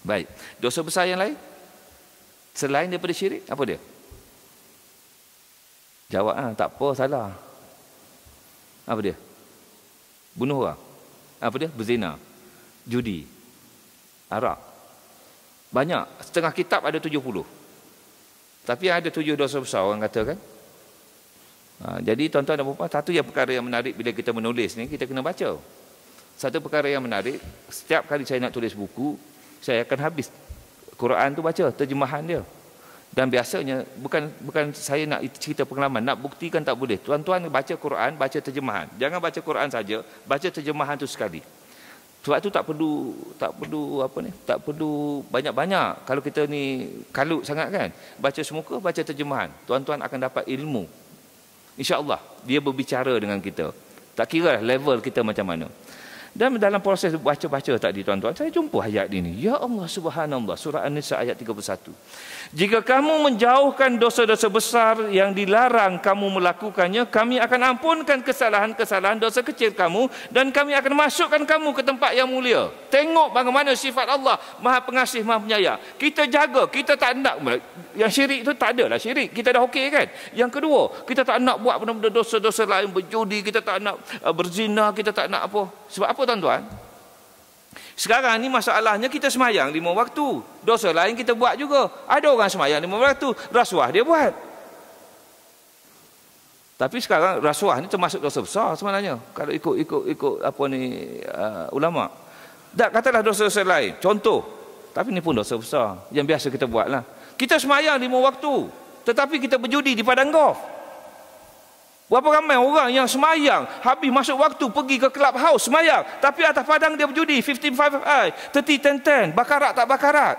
Baik, dosa besar yang lain selain daripada syirik, apa dia? Jawab, tak apa, salah. Apa dia? Bunuh orang. Apa dia? Berzina, judi, arak. Banyak, setengah kitab ada 70. Tapi ada 7 dosa besar orang kata kan. Jadi tuan-tuan dan puan-puan, satu yang perkara yang menarik bila kita menulis ni, kita kena baca. Satu perkara yang menarik, setiap kali saya nak tulis buku, saya akan habis Quran tu baca terjemahan dia. Dan biasanya bukan saya nak cerita pengalaman, nak buktikan tak boleh. Tuan-tuan baca Quran, baca terjemahan. Jangan baca Quran saja, baca terjemahan tu sekali. Sebab tu tak perlu banyak-banyak. Kalau kita ni kalut sangat kan, baca semuka, baca terjemahan. Tuan-tuan akan dapat ilmu. InsyaAllah dia berbicara dengan kita. Tak kira level kita macam mana. Dan dalam proses baca-baca tadi tuan-tuan, saya jumpa ayat ini. Ya Allah subhanallah, surah An-Nisa ayat 31. Jika kamu menjauhkan dosa-dosa besar yang dilarang kamu melakukannya, kami akan ampunkan kesalahan-kesalahan dosa kecil kamu dan kami akan masukkan kamu ke tempat yang mulia. Tengok bagaimana sifat Allah, Maha Pengasih, Maha Penyayang. Kita jaga, kita tak nak. Yang syirik itu tak adalah syirik. Kita dah okey kan? Yang kedua, kita tak nak buat benda-benda dosa-dosa lain, berjudi, kita tak nak berzina, kita tak nak apa. Sebab apa tuan-tuan? Sekarang ni masalahnya kita semayang 5 waktu. Dosa lain kita buat juga. Ada orang semayang 5 waktu, rasuah dia buat. Tapi sekarang rasuah ni termasuk dosa besar sebenarnya. Kalau ikut apa ni ulama. Tak katalah dosa-dosa lain. Contoh. Tapi ni pun dosa besar yang biasa kita buat lah. Kita semayang 5 waktu, tetapi kita berjudi di padang golf. Berapa ramai orang yang semayang, habis masuk waktu pergi ke clubhouse semayang, tapi atas padang dia berjudi 15-5, 30-10, bakarat tak bakarat.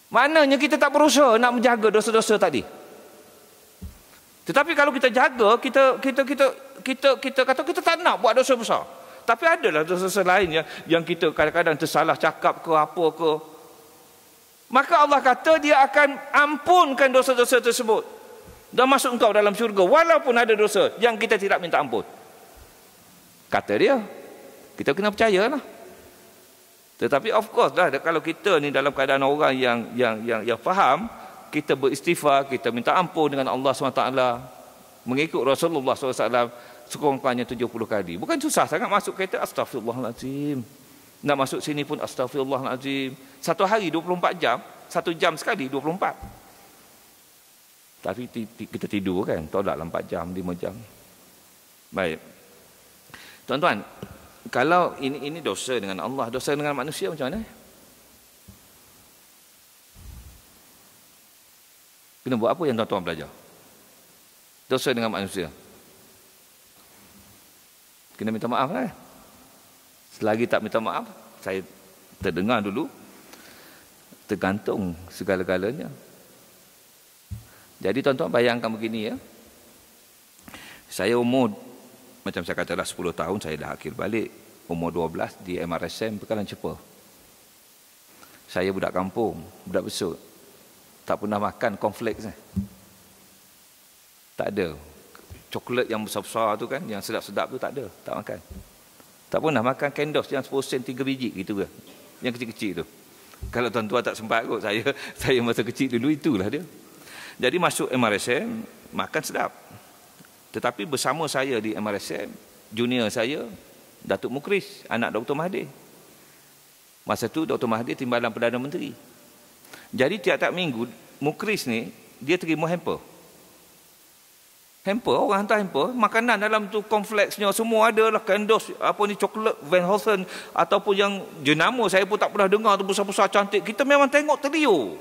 Maknanya kita tak berusaha nak menjaga dosa-dosa tadi. Tetapi kalau kita jaga, kita kata kita tak nak buat dosa besar. Tapi adalah dosa-dosa lain yang kita kadang-kadang tersalah cakap ke apa ke. Maka Allah kata dia akan ampunkan dosa-dosa tersebut dan masuk engkau dalam syurga walaupun ada dosa yang kita tidak minta ampun. Kata dia, kita kena percayalah. Tetapi of course lah, kalau kita ni dalam keadaan orang yang faham, kita beristighfar, kita minta ampun dengan Allah SWT, mengikut Rasulullah SAW sekurang-kurangnya 70 kali. Bukan susah sangat masuk kereta, astagfirullahaladzim. Nak masuk sini pun astagfirullahaladzim. Satu hari 24 jam, 1 jam sekali 24. Tapi kita tidur kan, tolaklah 4 jam, 5 jam. Baik. Tuan-tuan, kalau ini dosa dengan Allah, dosa dengan manusia macam mana? Kena buat apa yang tuan-tuan belajar? Dosa dengan manusia. Kena minta maaf lah. Selagi tak minta maaf, saya terdengar dulu, tergantung segala-galanya. Jadi tuan-tuan bayangkan begini ya. Saya umur, macam saya katalah 10 tahun, saya dah akhir balik. Umur 12 di MRSM Pekalan Cepa. Saya budak kampung, budak besut. Tak pernah makan cornflakes. Tak ada. Coklat yang besar-besar tu kan, yang sedap-sedap tu tak ada, tak makan. Tak pernah makan Candos yang 10 sen 3 biji gitu ke. Yang kecil-kecil tu. Kalau tuan-tuan tak sempat kot, saya masa kecil dulu itulah dia. Jadi masuk MRSM, makan sedap. Tetapi bersama saya di MRSM, junior saya, Datuk Mukris, anak Dr. Mahathir. Masa tu Dr. Mahathir Timbalan Perdana Menteri. Jadi tiap-tiap minggu, Mukris ni, dia terima hamper. Hamper, orang hantar hamper, makanan dalam tu cornflakesnya semua ada lah, Candos, apa ni, coklat Van Houten, ataupun yang jenama saya pun tak pernah dengar tu, besar-besar cantik. Kita memang tengok terliur.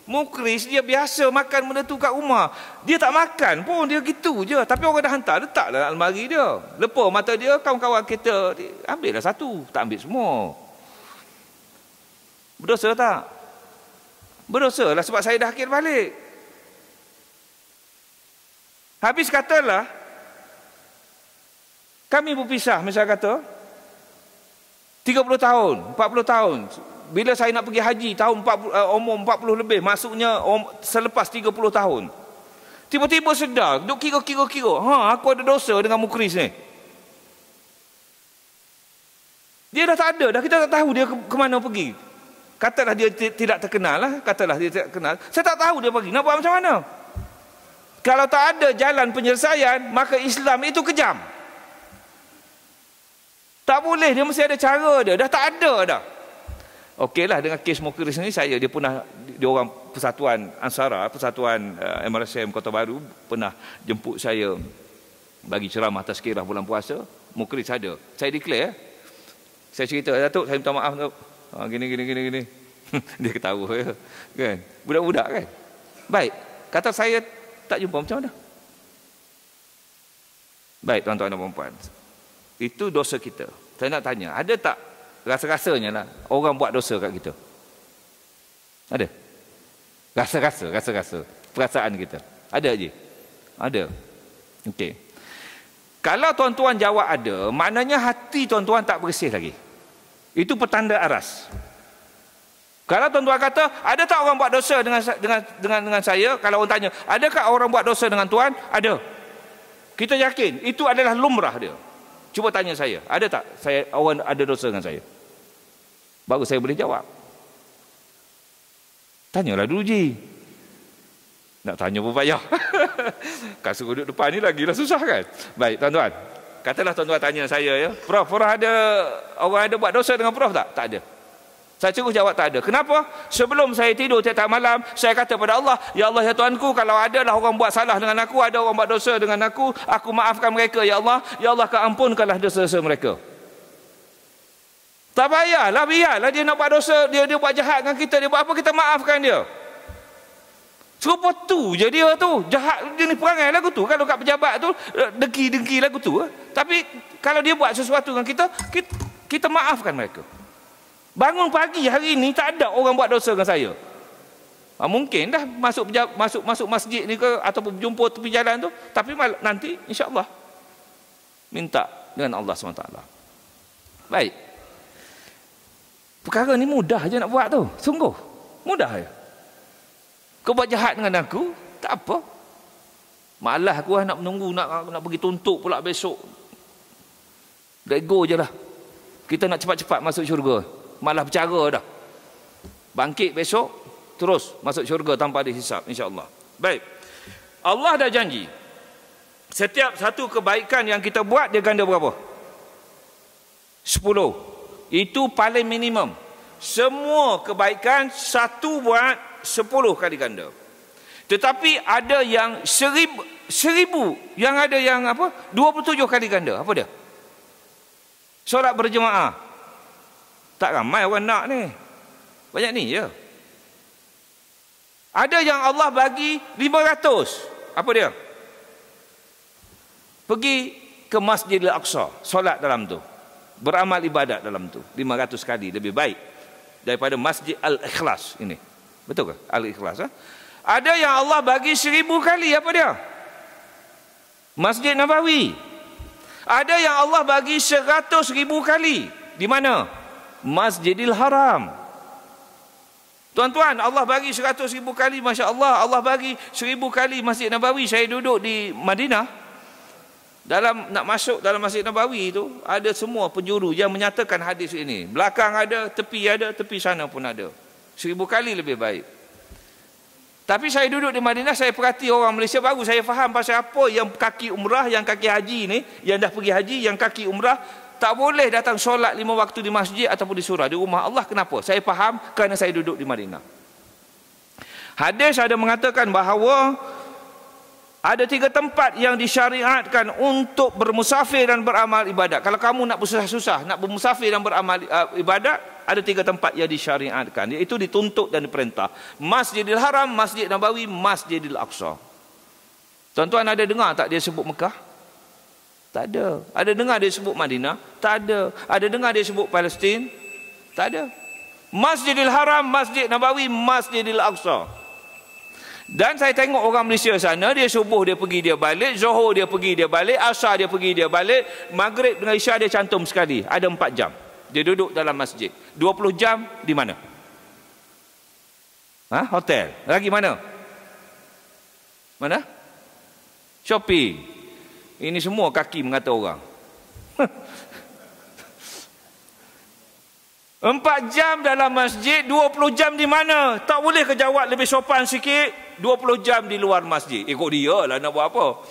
Mukris dia biasa makan benda tu kat rumah. Dia tak makan pun, dia gitu je. Tapi orang dah hantar, letak dalam almari dia. Lepas mata dia, kawan-kawan kita, ambil lah satu, tak ambil semua. Berdosa tak? Berdosa lah sebab saya dah akhir balik. Habis katalah kami berpisah, misalnya kata 30 tahun, 40 tahun. Bila saya nak pergi haji tahun 40, umur 40 lebih, maksudnya selepas 30 tahun. Tiba-tiba sedar, duk kira-kira, aku ada dosa dengan Mukris ni. Dia dah tak ada, dah kita tak tahu dia ke mana pergi. Katalah dia tidak terkenal lah, katalah dia tidak kenal. Saya tak tahu dia pergi, nak buat macam mana? Kalau tak ada jalan penyelesaian, maka Islam itu kejam. Tak boleh, dia mesti ada cara dia. Dah tak ada dah. Okeylah, dengan kes Mukris ni, dia pernah, dia orang Persatuan Ansara, Persatuan MRSM Kota Baru, pernah jemput saya bagi ceramah tazkirah bulan puasa. Mukris ada. Saya declare, saya cerita, Datuk, saya minta maaf, Datuk. Gini. Dia ketawa ya. Kan? Budak-budak kan? Baik. Kata saya tak jumpa, macam mana? Baik, tuan-tuan dan puan-puan. Itu dosa kita. Saya nak tanya, ada tak rasa-rasanya lah orang buat dosa kat kita? Ada? Rasa-rasa. Perasaan kita. Ada je? Ada. Okey. Kalau tuan-tuan jawab ada, maknanya hati tuan-tuan tak bersih lagi. Itu petanda aras. Kalau tuan-tuan kata, ada tak orang buat dosa dengan saya? Kalau orang tanya, adakah orang buat dosa dengan Tuhan? Ada. Kita yakin itu adalah lumrah dia. Cuba tanya saya, ada tak orang ada dosa dengan saya? Baru saya boleh jawab. Tanyalah dulu Ji. Nak tanya pun payah. Kan suruh duduk depan ni lagilah susah kan? Baik tuan-tuan. Katalah tuan-tuan tanya saya ya, Prof ada orang ada buat dosa dengan Prof tak? Tak ada. Saya terus jawab tak ada. Kenapa? Sebelum saya tidur tiap-tiap malam, saya kata pada Allah, Ya Allah ya Tuanku, kalau ada lah orang buat salah dengan aku, ada orang buat dosa dengan aku maafkan mereka ya Allah. Ya Allah, kau ampunkanlah dosa-dosa mereka. Tak payahlah, biarlah dia nak buat dosa, dia buat jahat dengan kita, dia buat apa, kita maafkan dia. Serupa tu je dia tu, jahat dia ni, perangai lagu tu. Kalau kat pejabat tu dengki lagu tu. Tapi kalau dia buat sesuatu dengan kita maafkan mereka. Bangun pagi hari ini tak ada orang buat dosa dengan saya. Mungkin dah masuk masjid ni ke, ataupun jumpa tepi jalan tu, tapi nanti insya-Allah minta dengan Allah SWT. Baik. Perkara ni mudah je nak buat tu. Sungguh mudah je. Kau buat jahat dengan aku, tak apa. Malah aku nak menunggu, nak pergi tuntut pula besok. Let go je lah. Kita nak cepat-cepat masuk syurga. Malah bercara dah. Bangkit besok, terus masuk syurga tanpa dihisap, insya-Allah. Baik. Allah dah janji, setiap satu kebaikan yang kita buat dia ganda berapa? 10. Itu paling minimum. Semua kebaikan satu buat 10 kali ganda. Tetapi ada yang 1000, yang ada yang apa? 27 kali ganda. Apa dia? Solat berjemaah. Tak ramai orang nak ni. Banyak ni je. Ada yang Allah bagi 500. Apa dia? Pergi ke Masjidil Aqsa, solat dalam tu, beramal ibadat dalam tu 500 kali lebih baik daripada Masjid Al-Ikhlas ini. Betul ke? Al-Ikhlas. Ada yang Allah bagi 1000 kali. Apa dia? Masjid Nabawi. Ada yang Allah bagi 100,000 kali. Di mana? Masjidil Haram. Tuan-tuan, Allah bagi 100,000 kali, Masya Allah. Allah bagi 1000 kali Masjid Nabawi. Saya duduk di Madinah, nak masuk dalam Masjid Nabawi itu ada semua penjuru yang menyatakan hadis ini. Belakang ada, tepi sana pun ada. 1000 kali lebih baik. Tapi saya duduk di Madinah, saya perhati orang Malaysia, baru saya faham pasal apa yang kaki umrah, yang kaki haji ni, yang dah pergi haji, yang kaki umrah tak boleh datang solat 5 waktu di masjid ataupun di surau, di rumah Allah. Kenapa? Saya faham kerana saya duduk di Madinah. Hadis ada mengatakan bahawa ada 3 tempat yang disyariatkan untuk bermusafir dan beramal ibadat. Kalau kamu nak bersusah-susah, nak bermusafir dan beramal ibadat, ada 3 tempat yang disyariatkan, iaitu dituntut dan diperintah. Masjidil Haram, Masjid Nabawi, Masjidil Aqsa. Tuan-tuan ada dengar tak dia sebut Mekah? Tak ada. Ada dengar dia sebut Madinah? Tak ada. Ada dengar dia sebut Palestin? Tak ada. Masjidil Haram, Masjid Nabawi, Masjidil Aqsa. Dan saya tengok orang Malaysia sana, dia subuh dia pergi dia balik, Zuhur dia pergi dia balik, Asar dia pergi dia balik, Maghrib dengan Isya dia cantum sekali. Ada 4 jam. Dia duduk dalam masjid. 20 jam di mana? Hotel. Lagi mana? Mana? Shopping. Ini semua kaki mengata orang. 4 jam dalam masjid, 20 jam di mana? Tak boleh ke jawab lebih sopan sikit? 20 jam di luar masjid. Kok dia lah nak buat apa?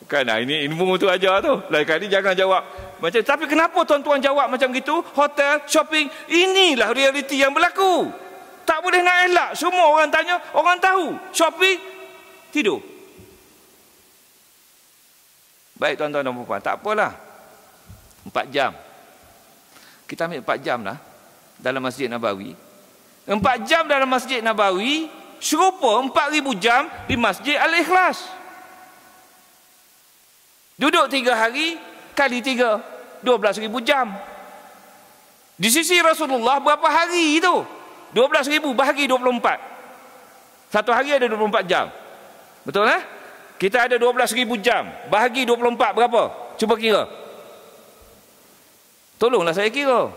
Kan ini ilmu tu aja tu. Lain kali jangan jawab macam. Tapi kenapa tuan-tuan jawab macam gitu? Hotel, shopping, inilah realiti yang berlaku. Tak boleh nak elak. Semua orang tanya, orang tahu. Shopping, tidur. Baik tuan-tuan dan puan-puan, tak apalah. 4 jam. Kita ambil 4 jam lah dalam Masjid Nabawi. 4 jam dalam Masjid Nabawi serupa 4,000 jam di Masjid Al-Ikhlas. Duduk 3 hari kali 3, 12,000 jam. Di sisi Rasulullah berapa hari itu? 12,000 bahagi 24. Satu hari ada 24 jam. Betul lah? Kita ada 12,000 jam. Bahagi 24 berapa? Cuba kira. Tolonglah saya kira.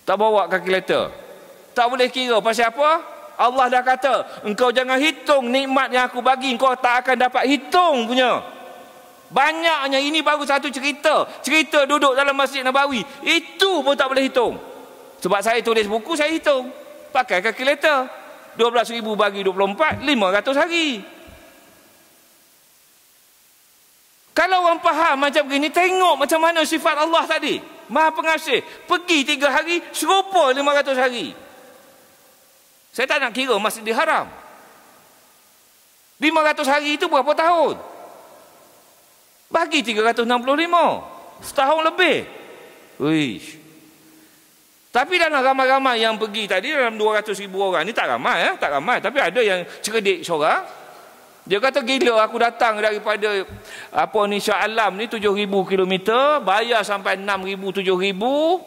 Tak bawa kalkulator. Tak boleh kira. Pasal apa? Allah dah kata, engkau jangan hitung nikmat yang aku bagi, engkau tak akan dapat hitung punya. Banyaknya. Ini baru satu cerita. Cerita duduk dalam Masjid Nabawi. Itu pun tak boleh hitung. Sebab saya tulis buku, saya hitung. Pakai kalkulator. 12,000 bagi 24, 500 hari. Kalau orang faham macam begini, tengok macam mana sifat Allah tadi. Maha Pengasih. Pergi 3 hari, serupa 500 hari. Saya tak nak kira Masjidil Haram. 500 hari itu berapa tahun? Bagi 365. Setahun lebih. Uish. Tapi dalam ramai-ramai yang pergi tadi, dalam 200,000 orang ni tak ramai, tak ramai. Tapi ada yang cerdik seorang. Dia kata, gila aku datang daripada Shah Alam ni 7,000 kilometer, bayar sampai 6,000, 7,000,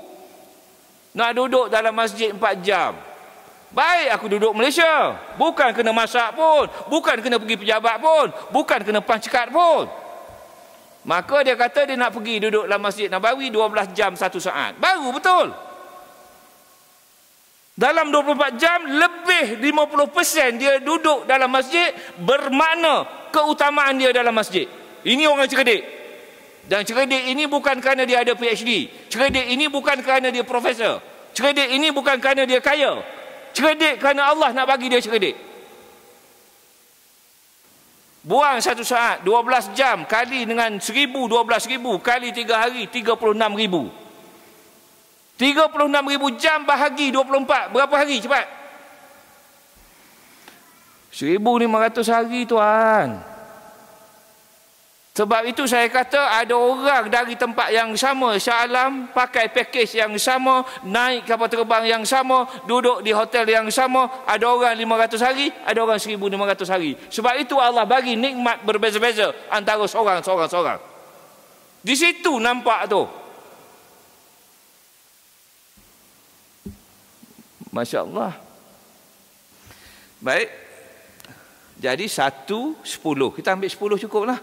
nak duduk dalam masjid 4 jam. Baik aku duduk Malaysia, bukan kena masak pun, bukan kena pergi pejabat pun, bukan kena pancekat pun. Maka dia kata dia nak pergi duduk dalam Masjid Nabawi 12 jam 1 saat. Baru betul. Dalam 24 jam, lebih 50% dia duduk dalam masjid, bermakna keutamaan dia dalam masjid. Ini orang cerdik. Dan cerdik ini bukan kerana dia ada PhD. Cerdik ini bukan kerana dia profesor. Cerdik ini bukan kerana dia kaya. Cerdik kerana Allah nak bagi dia cerdik. Buang 1 saat, 12 jam kali dengan 1,000, 12,000 kali 3 hari, 36,000. 36,000 jam bahagi 24. Berapa hari cepat? 1,500 hari tuan. Sebab itu saya kata ada orang dari tempat yang sama, Shah Alam, pakai pakej yang sama, naik kapal terbang yang sama, duduk di hotel yang sama. Ada orang 500 hari, ada orang 1,500 hari. Sebab itu Allah bagi nikmat berbeza-beza antara seorang. Di situ nampak tu. Masya Allah. Baik. Jadi 1, 10. Kita ambil 10 cukup lah.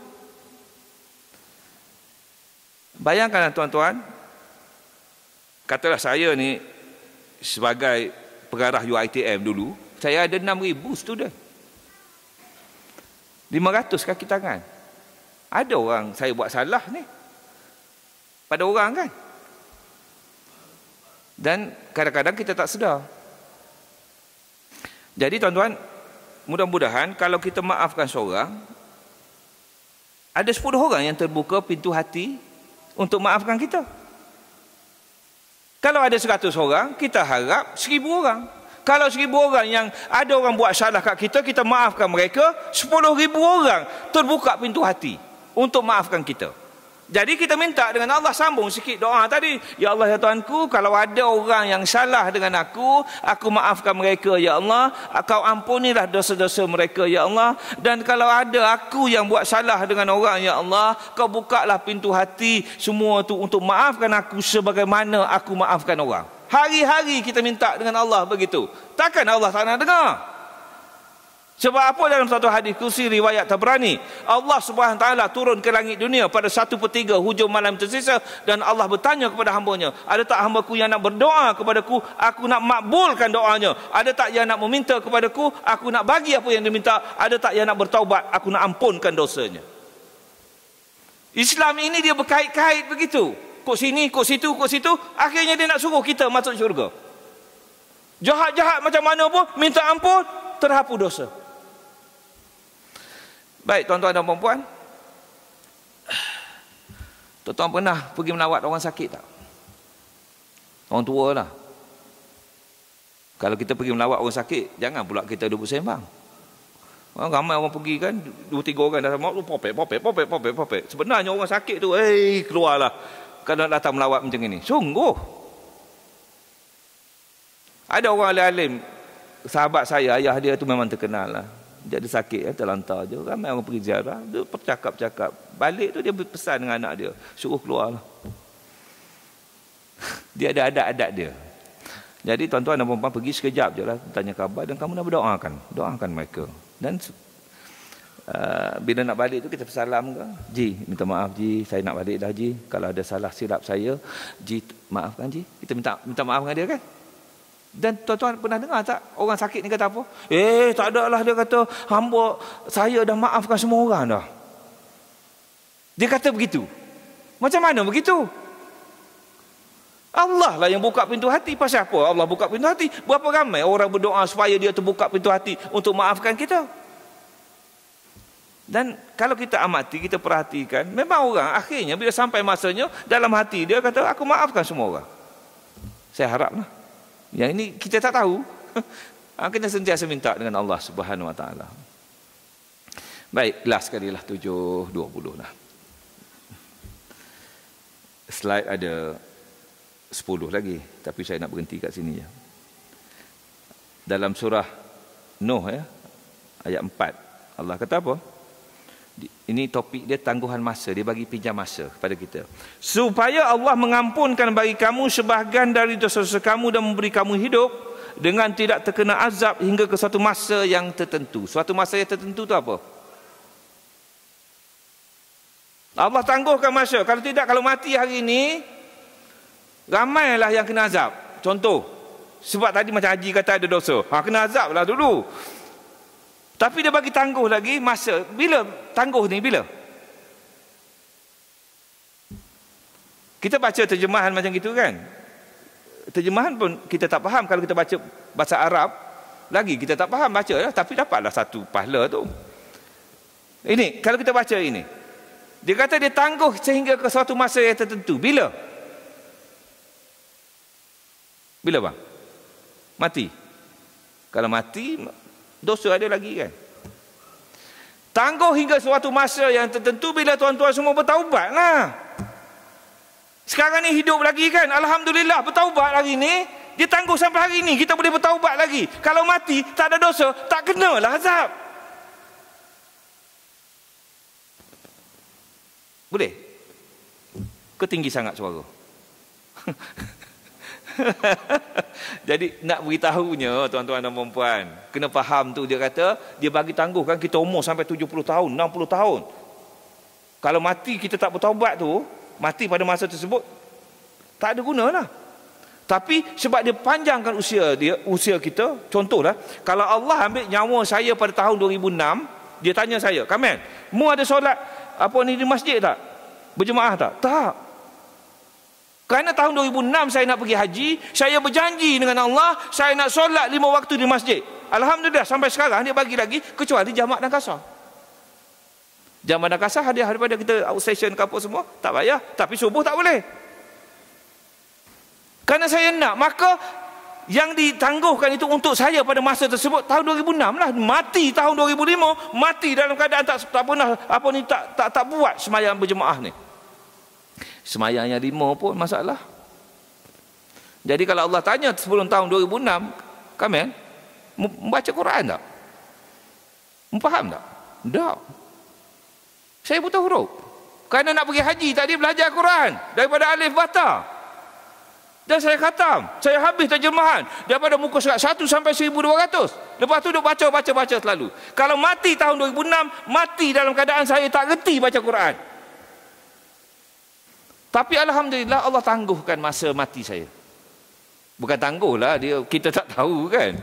Bayangkanlah tuan-tuan, katalah saya ni sebagai pengarah UiTM dulu, saya ada 6,000 student. 500 kaki tangan. Ada orang saya buat salah ni pada orang kan. Dan kadang-kadang kita tak sedar. Jadi tuan-tuan, mudah-mudahan kalau kita maafkan seorang, ada 10 orang yang terbuka pintu hati untuk maafkan kita. Kalau ada 100 orang, kita harap 1,000 orang. Kalau 1,000 orang yang ada orang buat salah kat kita, kita maafkan mereka, 10,000 orang terbuka pintu hati untuk maafkan kita. Jadi kita minta dengan Allah, sambung sikit doa tadi. Ya Allah, ya Tuhanku, kalau ada orang yang salah dengan aku maafkan mereka, ya Allah. Kau ampunilah dosa-dosa mereka, ya Allah. Dan kalau ada aku yang buat salah dengan orang, ya Allah, kau bukalah pintu hati semua tu untuk maafkan aku sebagaimana aku maafkan orang. Hari-hari kita minta dengan Allah begitu. Takkan Allah tak nak dengar? Sebab apa dalam satu hadis kursi riwayat Tabrani, Allah Subhanahu Taala turun ke langit dunia pada 1/3 hujung malam tersisa, dan Allah bertanya kepada hamba-Nya, ada tak hamba-Ku yang nak berdoa kepadaku, aku nak makbulkan doanya? Ada tak yang nak meminta kepadaku, aku nak bagi apa yang diminta? Ada tak yang nak bertaubat, aku nak ampunkan dosanya? Islam ini dia berkait-kait begitu. Kok sini, kok situ, kok situ. Akhirnya dia nak suruh kita masuk syurga. Jahat-jahat macam mana pun, minta ampun, terhapus dosa. Baik tuan-tuan dan puan-puan, tuan-tuan pernah pergi melawat orang sakit tak? Orang tua lah. Kalau kita pergi melawat orang sakit, jangan pula kita duduk sembang. Ramai orang pergi kan, 2-3 orang dah sama, popek. Sebenarnya orang sakit tu, keluarlah kalau datang melawat macam ini. Sungguh. Ada orang alim, sahabat saya, ayah dia tu memang terkenal lah. Jadi sakit, terlantar je. Ramai orang pergi ziarah, dia bercakap-cakap. Balik tu dia berpesan dengan anak dia, suruh keluar lah. Dia ada adat-adat dia. Jadi tuan-tuan dan puan-puan, pergi sekejap je lah, tanya khabar, dan kamu nak berdoakan. Doakan mereka. Dan bila nak balik tu kita bersalam ke, Ji, minta maaf Ji, saya nak balik dah Ji. Kalau ada salah silap saya, Ji maafkan Ji. Kita minta maaf dengan dia kan. Dan tuan-tuan pernah dengar tak orang sakit ni kata apa? Tak ada lah, dia kata, hamba saya dah maafkan semua orang dah. Dia kata begitu. Macam mana begitu? Allah lah yang buka pintu hati. Pasal apa Allah buka pintu hati? Berapa ramai orang berdoa supaya dia terbuka pintu hati untuk maafkan kita. Dan kalau kita amati, kita perhatikan, memang orang akhirnya bila sampai masanya, dalam hati dia kata, aku maafkan semua orang. Saya haraplah. Yang ini kita tak tahu. Kita sentiasa minta dengan Allah Subhanahu Wa Taala. Baik, last sekali lah 7.20 lah. Slide ada 10 lagi, tapi saya nak berhenti kat sini ya. Dalam surah Nuh ya, ayat 4, Allah kata apa? Ini topik dia tangguhan masa. Dia bagi pinjam masa kepada kita, supaya Allah mengampunkan bagi kamu sebahagian dari dosa-dosa kamu dan memberi kamu hidup dengan tidak terkena azab hingga ke suatu masa yang tertentu. Suatu masa yang tertentu tu apa? Allah tangguhkan masa. Kalau tidak, kalau mati hari ini, ramailah yang kena azab. Contoh, sebab tadi macam Haji kata ada dosa, kena azab lah dulu. Tapi dia bagi tangguh lagi masa. Bila tangguh ni? Bila? Kita baca terjemahan macam gitu kan. Terjemahan pun kita tak faham. Kalau kita baca bahasa Arab lagi kita tak faham baca lah, tapi dapatlah satu pahala tu. Ini kalau kita baca ini, dia kata dia tangguh sehingga ke suatu masa yang tertentu. Bila? Bila bang? Mati. Kalau mati, dosa ada lagi kan? Tangguh hingga suatu masa yang tertentu bila tuan-tuan semua bertaubat lah. Sekarang ni hidup lagi kan? Alhamdulillah bertaubat hari ni. Dia tangguh sampai hari ni. Kita boleh bertaubat lagi. Kalau mati, tak ada dosa, tak kenalah azab. Boleh? Ketinggi sangat suara. Jadi nak beritahunya tuan-tuan dan puan-puan, kena faham tu. Dia kata dia bagi tangguhkan kita umur sampai 70 tahun, 60 tahun. Kalau mati kita tak bertaubat tu, mati pada masa tersebut, tak ada guna lah. Tapi sebab dia panjangkan usia kita. Contohlah, kalau Allah ambil nyawa saya pada tahun 2006, dia tanya saya, Kamil, mu ada solat di masjid tak? Berjemaah tak? Tak. Kerana tahun 2006 saya nak pergi haji, saya berjanji dengan Allah, saya nak solat 5 waktu di masjid. Alhamdulillah sampai sekarang dia bagi lagi, kecuali jamak dan kasar. Jamak dan kasar hadiah daripada kita outstation ke apa semua, tak payah. Tapi subuh tak boleh. Kerana saya nak, maka yang ditangguhkan itu untuk saya pada masa tersebut tahun 2006 lah. Mati tahun 2005, mati dalam keadaan tak pernah tak buat sembahyang berjemaah ni. Sembahyang yang 5 pun masalah. Jadi kalau Allah tanya sebelum tahun 2006, Kamil, membaca Quran tak? Faham tak? Tak. Saya buta huruf. Kerana nak pergi haji tadi belajar Quran daripada alif bata. Dan saya khatam, saya habis terjemahan daripada muka surat 1 sampai 1200. Lepas tu duk baca selalu. Kalau mati tahun 2006, mati dalam keadaan saya tak reti baca Quran. Tapi alhamdulillah Allah tangguhkan masa mati saya. Bukan tangguhlah, kita tak tahu kan.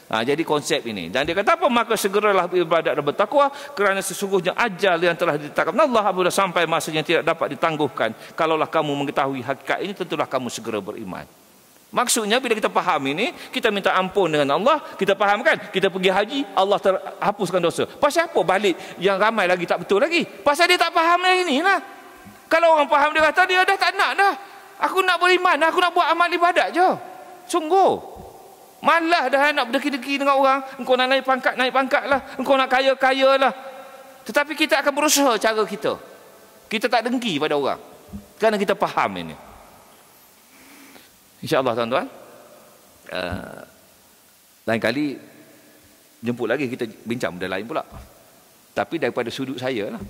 Jadi konsep ini. Dan dia kata apa? Maka segeralah beribadat dan bertakwa, kerana sesungguhnya ajal yang telah ditetapkan Allah apabila sampai masanya tidak dapat ditangguhkan. Kalaulah kamu mengetahui hakikat ini, tentulah kamu segera beriman. Maksudnya bila kita faham ini, kita minta ampun dengan Allah. Kita faham kan? Kita pergi haji, Allah terhapuskan dosa. Pasal apa balik yang ramai lagi tak betul lagi? Pasal dia tak faham yang ini lah. Kalau orang faham, dia kata dia dah tak nak dah. Aku nak beriman, aku nak buat amal ibadat je. Sungguh. Malah dah nak berdeki-deki dengan orang. Engkau nak naik pangkat lah. Engkau nak kaya lah. Tetapi kita akan berusaha cara kita. Kita tak dengki pada orang. Kerana kita faham ini. InsyaAllah tuan-tuan. Lain kali jemput lagi kita bincang benda lain pula. Tapi daripada sudut saya lah.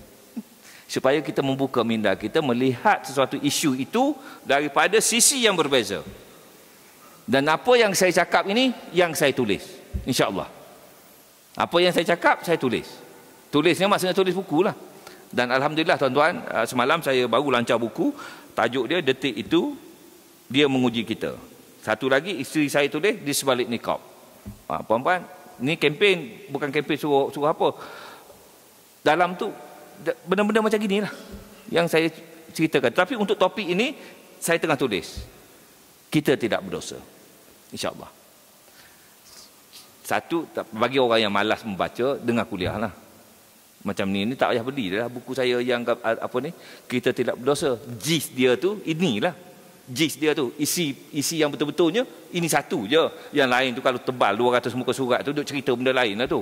Supaya kita membuka minda kita melihat sesuatu isu itu daripada sisi yang berbeza. Dan apa yang saya cakap ini, yang saya tulis. InsyaAllah. Apa yang saya cakap, saya tulis. Tulisnya maksudnya tulis buku lah. Dan Alhamdulillah tuan-tuan, semalam saya baru lancar buku. Tajuk dia, Detik Itu, Dia Menguji Kita. Satu lagi, isteri saya tulis, Di Sebalik Niqab. Puan-puan, ni kempen, bukan kempen suruh apa. Dalam tu, benda-benda macam gini lah yang saya ceritakan. Tapi untuk topik ini, saya tengah tulis. Kita tidak berdosa. InsyaAllah. Satu, bagi orang yang malas membaca, dengar kuliah lah. Macam ni tak payah beli dah buku saya yang Kita Tidak Berdosa. Gist dia tu inilah. Gist dia tu, isi yang betul-betulnya ini satu je. Yang lain tu kalau tebal 200 muka surat tu duk cerita benda lain lah tu.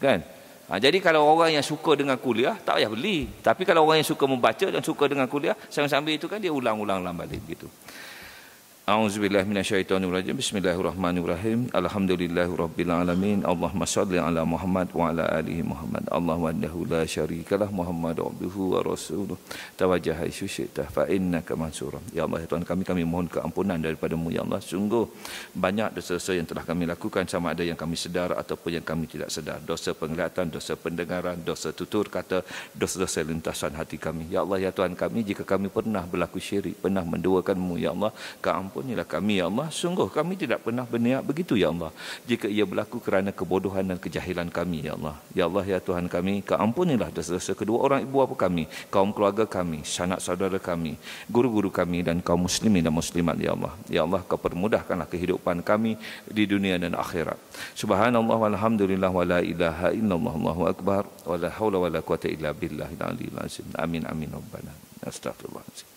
Kan? Jadi kalau orang yang suka dengan kuliah tak payah beli. Tapi kalau orang yang suka membaca dan suka dengan kuliah, sambil-sambil itu kan dia ulang-ulang balik gitu. A'udzubillahi minasyaitonirrajim. Bismillahirrahmanirrahim. Alhamdulillahirabbil alamin. Allahumma shalli ala Muhammad wa ala alihi Muhammad. Allahu wahdahu la syarikalah, Muhammad abduhu wa rasuluh. Tawajjah haitsu syi'ta fa innaka mansur. Ya Allah, ya Tuhan kami mohon keampunan daripada-Mu ya Allah. Sungguh banyak dosa-dosa yang telah kami lakukan, sama ada yang kami sedar ataupun yang kami tidak sedar. Dosa penglihatan, dosa pendengaran, dosa tutur kata, dosa-dosa lintasan hati kami. Ya Allah, ya Tuhan kami, jika kami pernah berlaku syirik, pernah menduakan-Mu ya Allah, keampunan ampunilah kami ya Allah. Sungguh kami tidak pernah berniat begitu ya Allah. Jika ia berlaku kerana kebodohan dan kejahilan kami ya Allah. Ya Allah ya Tuhan kami, Kau ampunilah dosa-dosa kedua orang ibu bapa kami, kaum keluarga kami, sanak saudara kami, guru-guru kami dan kaum muslimin dan muslimat ya Allah. Ya Allah, Kau permudahkanlah kehidupan kami di dunia dan akhirat. Subhanallah walhamdulillah wa la ilaha illallah Allahu akbar wa la haula wa la quwata illa billahil aliyyil azim. Amin amin rabbana. Astagfirullahaladzim.